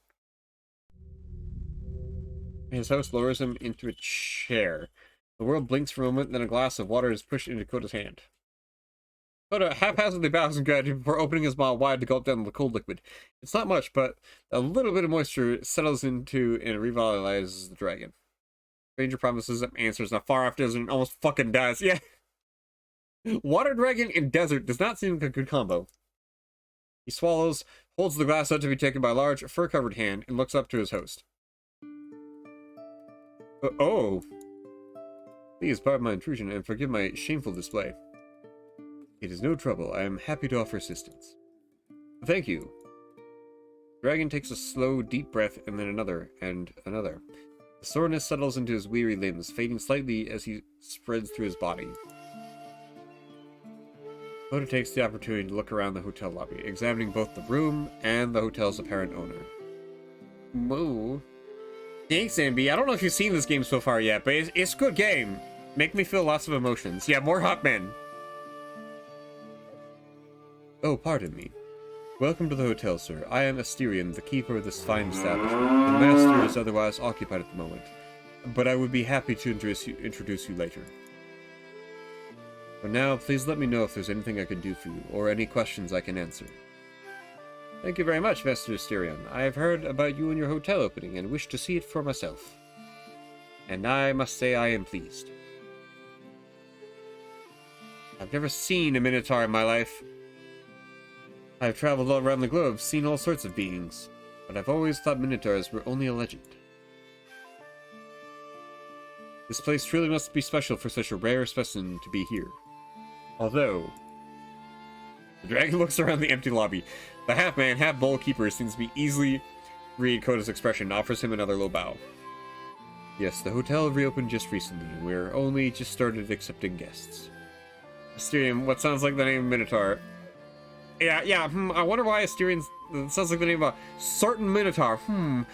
His host lowers him into a chair. The world blinks for a moment, then a glass of water is pushed into Coda's hand. Coda haphazardly bows in gratitude before opening his mouth wide to gulp down the cold liquid. It's not much, but a little bit of moisture settles into and revitalizes the dragon. Stranger promises him answers in a far-off desert and almost fucking dies. Yeah. Water dragon in desert does not seem like a good combo. He swallows, holds the glass out to be taken by a large, fur-covered hand, and looks up to his host. Oh. Please pardon my intrusion and forgive my shameful display. It is no trouble. I am happy to offer assistance. Thank you. The dragon takes a slow, deep breath and then another, and another. The soreness settles into his weary limbs, fading slightly as he spreads through his body. Coda takes the opportunity to look around the hotel lobby, examining both the room and the hotel's apparent owner. Moo. Thanks, MB. I don't know if you've seen this game so far yet, but it's a good game. Make me feel lots of emotions. Yeah, more hot men. Oh, pardon me. Welcome to the hotel, sir. I am Asterion, the keeper of this fine establishment. The master is otherwise occupied at the moment, but I would be happy to introduce you later. For now, please let me know if there's anything I can do for you, or any questions I can answer. Thank you very much, Master Asterion. I have heard about you and your hotel opening, and wish to see it for myself. And I must say I am pleased. I've never seen a Minotaur in my life. I've traveled all around the globe, seen all sorts of beings, but I've always thought Minotaurs were only a legend. This place truly must be special for such a rare specimen to be here. Although... The dragon looks around the empty lobby. The half-man, half-bull keeper seems to be easily read Coda's expression and offers him another low bow. Yes, the hotel reopened just recently. We're only just started accepting guests. Asterion, what sounds like the name of Minotaur? Yeah, I wonder why Asterion sounds like the name of a certain Minotaur. Oh,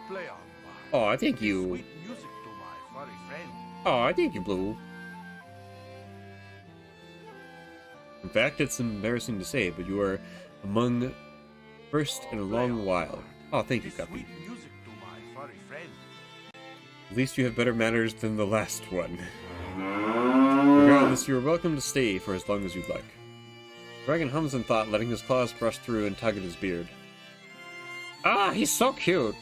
play on, boy. Oh, I think It is you... sweet music to my furry friend. Oh, I think you, Blue. In fact, it's embarrassing to say, but you are among first in a long while. Oh, thank you, It is Guppy. sweet music to my furry friend. At least you have better manners than the last one. Regardless, you are welcome to stay for as long as you'd like. Dragon hums in thought, letting his claws brush through and tug at his beard. Ah, he's so cute!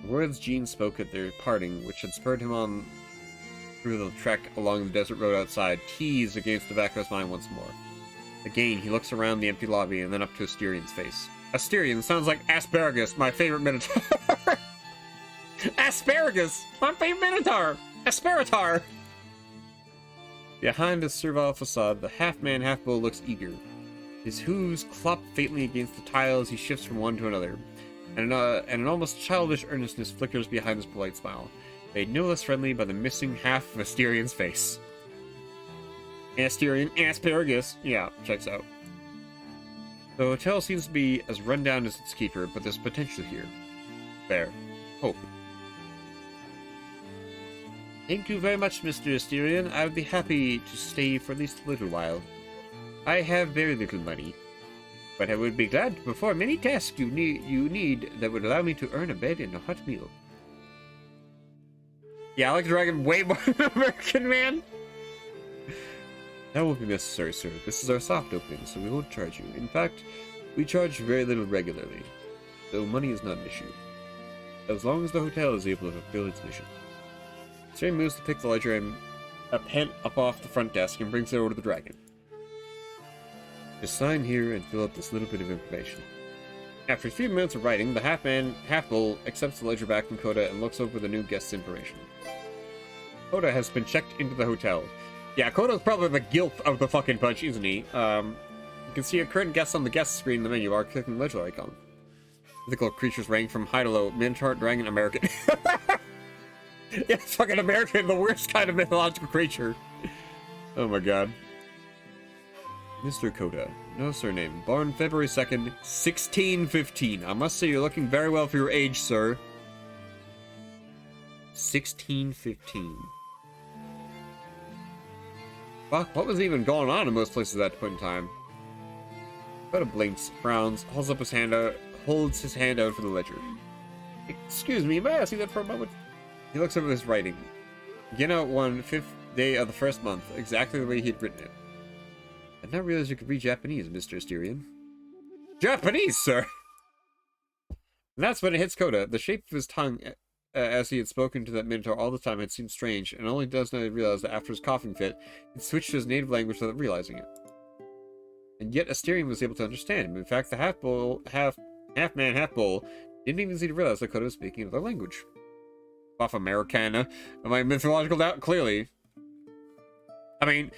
The words Jean spoke at their parting, which had spurred him on through the trek along the desert road outside, teased against the back of his mind once more. Again, he looks around the empty lobby and then up to Asterion's face. Asterion sounds like Asparagus, my favorite Minotaur. Asparagus! My favorite Minotaur! Asparatar! Behind his servile facade, the half-man, half-bull looks eager. His hooves clop faintly against the tile as he shifts from one to another, and an almost childish earnestness flickers behind his polite smile, made no less friendly by the missing half of Asterion's face. Asterion, Asparagus! Yeah, checks out. The hotel seems to be as run-down as its keeper, but there's potential here. Fair. Hope. Thank you very much, Mr. Asterion. I would be happy to stay for at least a little while. I have very little money, but I would be glad to perform any task you need that would allow me to earn a bed and a hot meal. Yeah, I like the dragon way more than American Man. That won't be necessary, sir. This is our soft opening, so we won't charge you. In fact, we charge very little regularly, though money is not an issue, as long as the hotel is able to fulfill its mission. Sray moves to pick the ledger and a pen up off the front desk and brings it over to the dragon. Just sign here and fill out this little bit of information. After a few minutes of writing, the half-man, half-bull accepts the ledger back from Coda and looks over the new guest's information. Coda has been checked into the hotel. Yeah, Coda's probably the guilt of the fucking bunch, isn't he? You can see your current guests on the guest screen in the menu bar, clicking the ledger icon. Mythical creatures rank from high to low, Minotaur, Dragon, American. Yeah, fucking American, the worst kind of mythological creature. Oh my god. Mr. Coda, no surname, born February 2nd, 1615. I must say you're looking very well for your age, sir. 1615. Fuck, what was even going on in most places at that point in time? Coda blinks, frowns, holds his hand out for the ledger. Excuse me, may I see that for a moment? He looks over his writing. Begin out 5th day of the first month, exactly the way he had written it. I did not realize you could read Japanese, Mr. Asterion. Japanese, sir! And that's when it hits Coda. The shape of his tongue, as he had spoken to that Minotaur all the time, had seemed strange, and only does now realize that after his coughing fit, he switched to his native language without realizing it. And yet Asterion was able to understand him. In fact, the half-man, half-bull didn't even seem to realize that Coda was speaking another language. Off Americana. Am I mythological doubt? Clearly. I mean,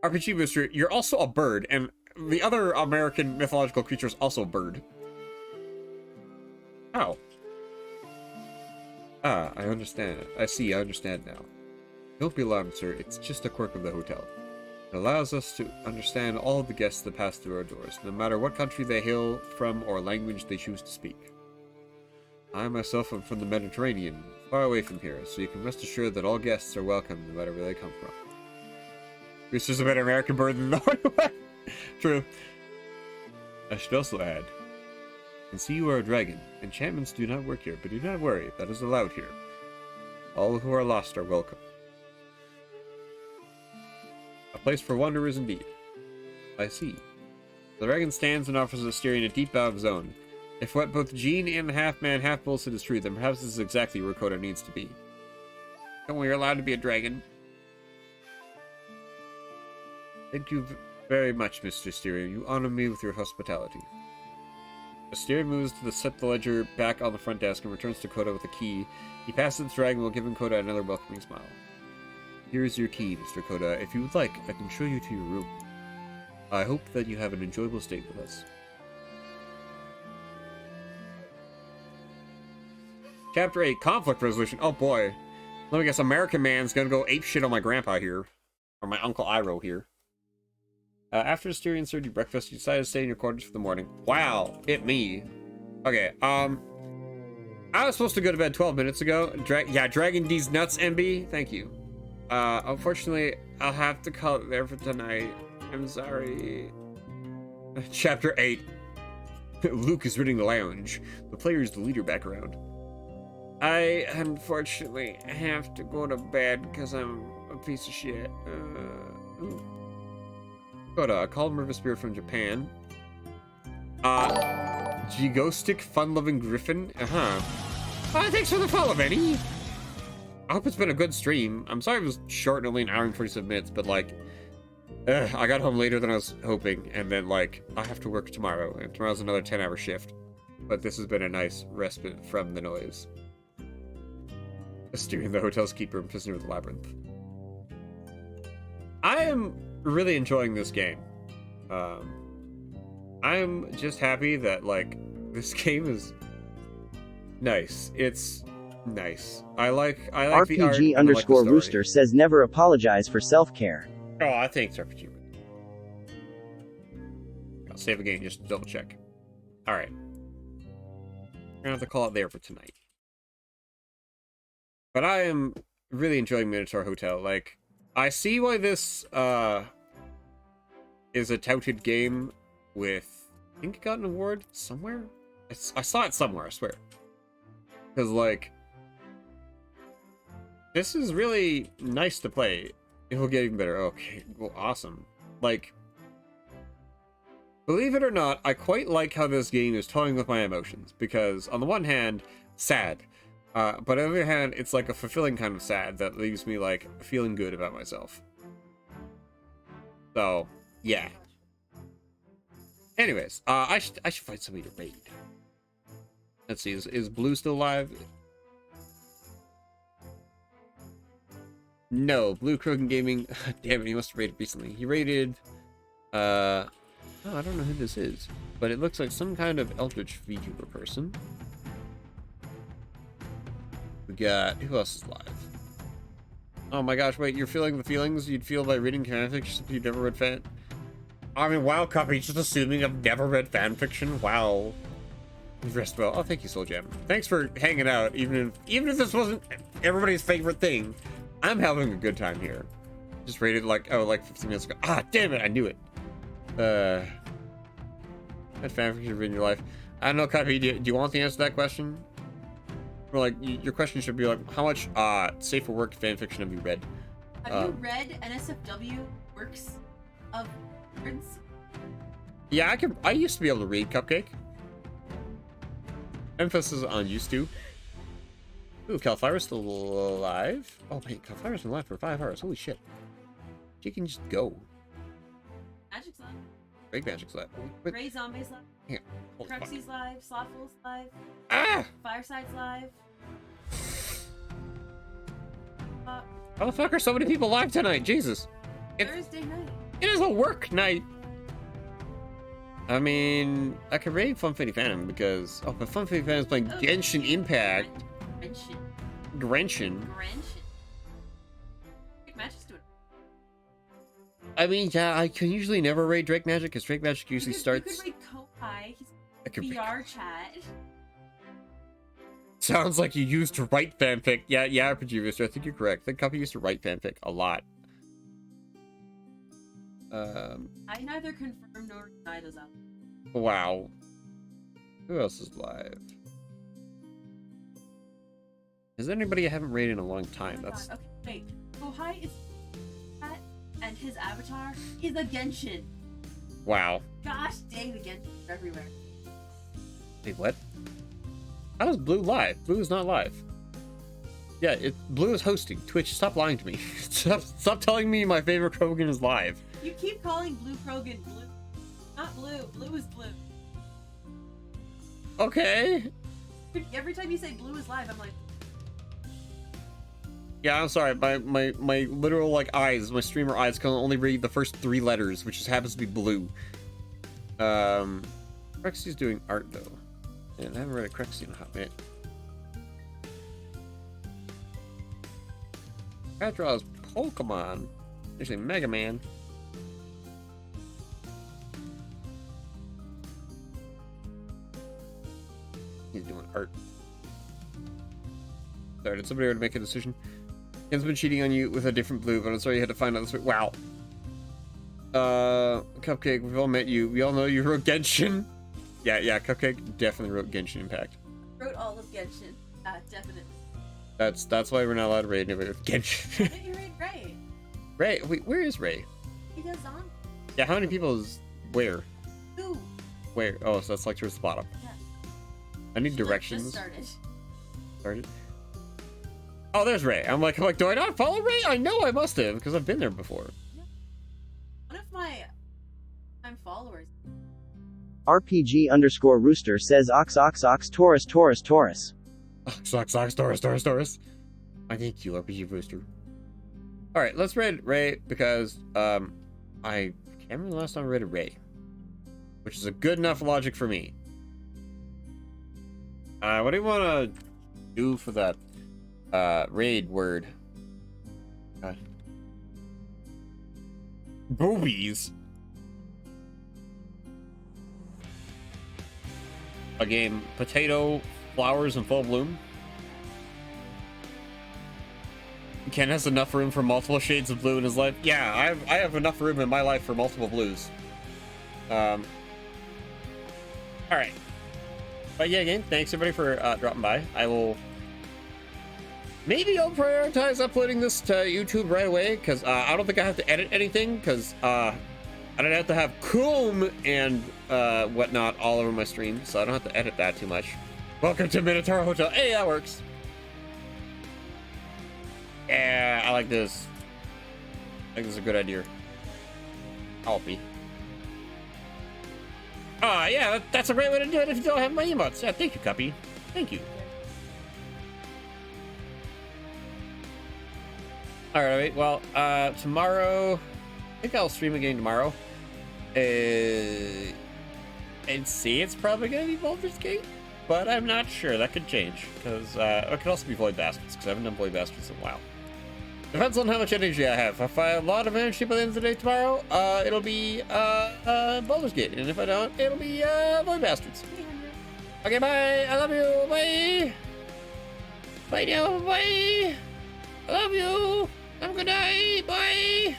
RPG Booster, you're also a bird, and the other American mythological creature is also a bird. How? Ah, I understand. I understand now. Don't be alarmed, sir. It's just a quirk of the hotel. It allows us to understand all of the guests that pass through our doors, no matter what country they hail from or language they choose to speak. I myself am from the Mediterranean, far away from here, so you can rest assured that all guests are welcome no matter where they come from. Rooster's a better American bird than the one. True. I should also add, I can see you are a dragon. Enchantments do not work here, but do not worry, that is allowed here. All who are lost are welcome. A place for wanderers indeed. I see. The dragon stands and offers Asterion a deep bow of his own. If what both Jean and the half-man, half-bull said is true, then perhaps this is exactly where Coda needs to be. Don't worry, you're allowed to be a dragon. Thank you very much, Mr. Asterion. You honor me with your hospitality. Asterion moves to set the ledger back on the front desk and returns to Coda with a key. He passes it to the dragon while giving Coda another welcoming smile. Here is your key, Mr. Coda. If you would like, I can show you to your room. I hope that you have an enjoyable stay with us. Chapter 8, conflict resolution. Oh boy. Let me guess, American man's gonna go ape shit on my grandpa here. Or my Uncle Iroh here. After the Styrian served you breakfast, you decided to stay in your quarters for the morning. Wow, hit me. Okay, I was supposed to go to bed 12 minutes ago. Yeah, Dragon D's nuts, MB. Thank you. Unfortunately, I'll have to call it there for tonight. I'm sorry. Chapter 8. Luke is ridding the lounge. The player is the leader background. I, unfortunately, have to go to bed because I'm a piece of shit. Got a calm river spirit from Japan. Gigostic fun-loving griffin. Thanks for the follow, Benny. I hope it's been a good stream. I'm sorry it was short, only an hour and 47 minutes, but like, I got home later than I was hoping, and then like, I have to work tomorrow, and tomorrow's another 10-hour shift. But this has been a nice respite from the noise. Steering the hotel's keeper and prisoner of the labyrinth. I am really enjoying this game. I'm just happy that like this game is nice. It's nice. I like RPG the art. And underscore I like the story. Rooster says never apologize for self-care. Oh, thanks, RPG. I'll save again just to double check. All right. We're gonna have to call it there for tonight. But I am really enjoying Minotaur Hotel. Like, I see why this is a touted game with, I think it got an award somewhere? I saw it somewhere, I swear. Because, like, this is really nice to play. It will get even better. Okay, well, awesome. Like, believe it or not, I quite like how this game is toying with my emotions. Because, on the one hand, sad. But on the other hand, it's like a fulfilling kind of sad that leaves me, like, feeling good about myself. So, yeah. Anyways, I should find somebody to raid. Let's see, is Blue still alive? No, Blue Krogan Gaming. Damn it, he must have raided recently. He raided, oh, I don't know who this is, but it looks like some kind of Eldritch VTuber person. We got, who else is live? Oh my gosh, wait, you're feeling the feelings you'd feel by reading fanfiction if you've never read fan? I mean, wow, Copy, just assuming I've never read fanfiction? Wow. You've rest well. Oh, thank you, Soul Gem. Thanks for hanging out, even if this wasn't everybody's favorite thing. I'm having a good time here. Just rated like, oh, like 15 minutes ago. Ah, damn it, I knew it. That fanfiction you've read in your life. I don't know, Copy, do you want the answer to that question? Or like, your question should be like, how much safe for work fanfiction have you read? Have you read NSFW works of words? Yeah, I used to be able to read Cupcake. Emphasis on used to. Ooh, Calfira's still alive? Oh wait, Calfira's been alive for 5 hours. Holy shit. She can just go. Magic's live. Great Magic's live. Ray Zombie's live. Hang on. Cruxy's live. Slothful's live. Ah! Fireside's live. How the fuck are so many people live tonight? Jesus. Thursday night. It is a work night. I mean, I could raid Funfitty Phantom because, oh, but Funfitty Phantom's playing Genshin Impact. Genshin. Magic's doing. I mean, yeah, I can usually never raid Drake Magic because Drake Magic usually starts. You could raid Kopai. He's I could VR chat. Sounds like you used to write fanfic. Yeah, Producer, I think you're correct. I think Copy used to write fanfic a lot. I neither confirm nor deny those out. Wow. Who else is live? Is there anybody I haven't raided in a long time? Oh That's God. Okay, wait. Kohai is that, and his avatar is a Genshin. wow. Gosh dang, the Genshin are everywhere. Wait, what? How is Blue live? Blue is not live. Yeah, Blue is hosting. Twitch, stop lying to me. Stop telling me my favorite Krogan is live. You keep calling Blue Krogan blue. Not blue. Blue is blue. Okay. Every time you say blue is live, I'm like, Yeah, I'm sorry. My literal like eyes, my streamer eyes can only read the first 3 letters, which just happens to be blue. Crexy's doing art though. And I haven't read a Crexy in a hot minute. That draws Pokemon. Actually, Mega Man. He's doing art. Sorry, did somebody already make a decision? Ken's been cheating on you with a different blue, but I'm sorry you had to find out this way. Wow. Cupcake, we've all met you. We all know you wrote Genshin. Yeah, Cupcake definitely wrote Genshin Impact. Wrote all of Genshin. Definitely. That's why we're not allowed to raid anybody with Genshin. Why didn't you read Ray? Ray, wait, where is Ray? He does on. Yeah, how many people is where? Who? Where? Oh, so that's like towards the bottom. Yeah. I need Just directions. started. Oh, there's Ray. I'm like, do I not follow Ray? I know I must have, because I've been there before. One of my followers. RPG_Rooster says ox ox ox Taurus Taurus Taurus. Ox, Taurus. I thank you, RPG Booster. Alright, let's raid Ray, because, I can't remember the last time I raided Ray. Which is a good enough logic for me. What do you want to do for that, raid word? Boobies. A game, potato, flowers in full bloom. Ken has enough room for multiple shades of blue in his life. Yeah, I have enough room in my life for multiple blues. All right. But yeah, again, thanks everybody for dropping by. Maybe I'll prioritize uploading this to YouTube right away, because I don't think I have to edit anything, because I don't have to have Chrome and whatnot all over my stream, so I don't have to edit that too much. Welcome to Minotaur Hotel. Hey, that works. Yeah, I like this. I think this is a good idea. I'll be. Yeah, that's a great way to do it if you don't have my emotes. Yeah, thank you, Cuppy. Thank you. Alright, well, tomorrow, I think I'll stream again tomorrow. I'd say it's probably going to be Baldur's Gate, but I'm not sure. That could change, because it could also be Void Bastards, because I haven't done Void Bastards in a while. Depends on how much energy I have. If I have a lot of energy by the end of the day tomorrow, it'll be Baldur's Gate, and if I don't, it'll be Void Bastards. Okay, bye. I love you. Bye. Bye now. Bye. I love you. Have a good night. Bye.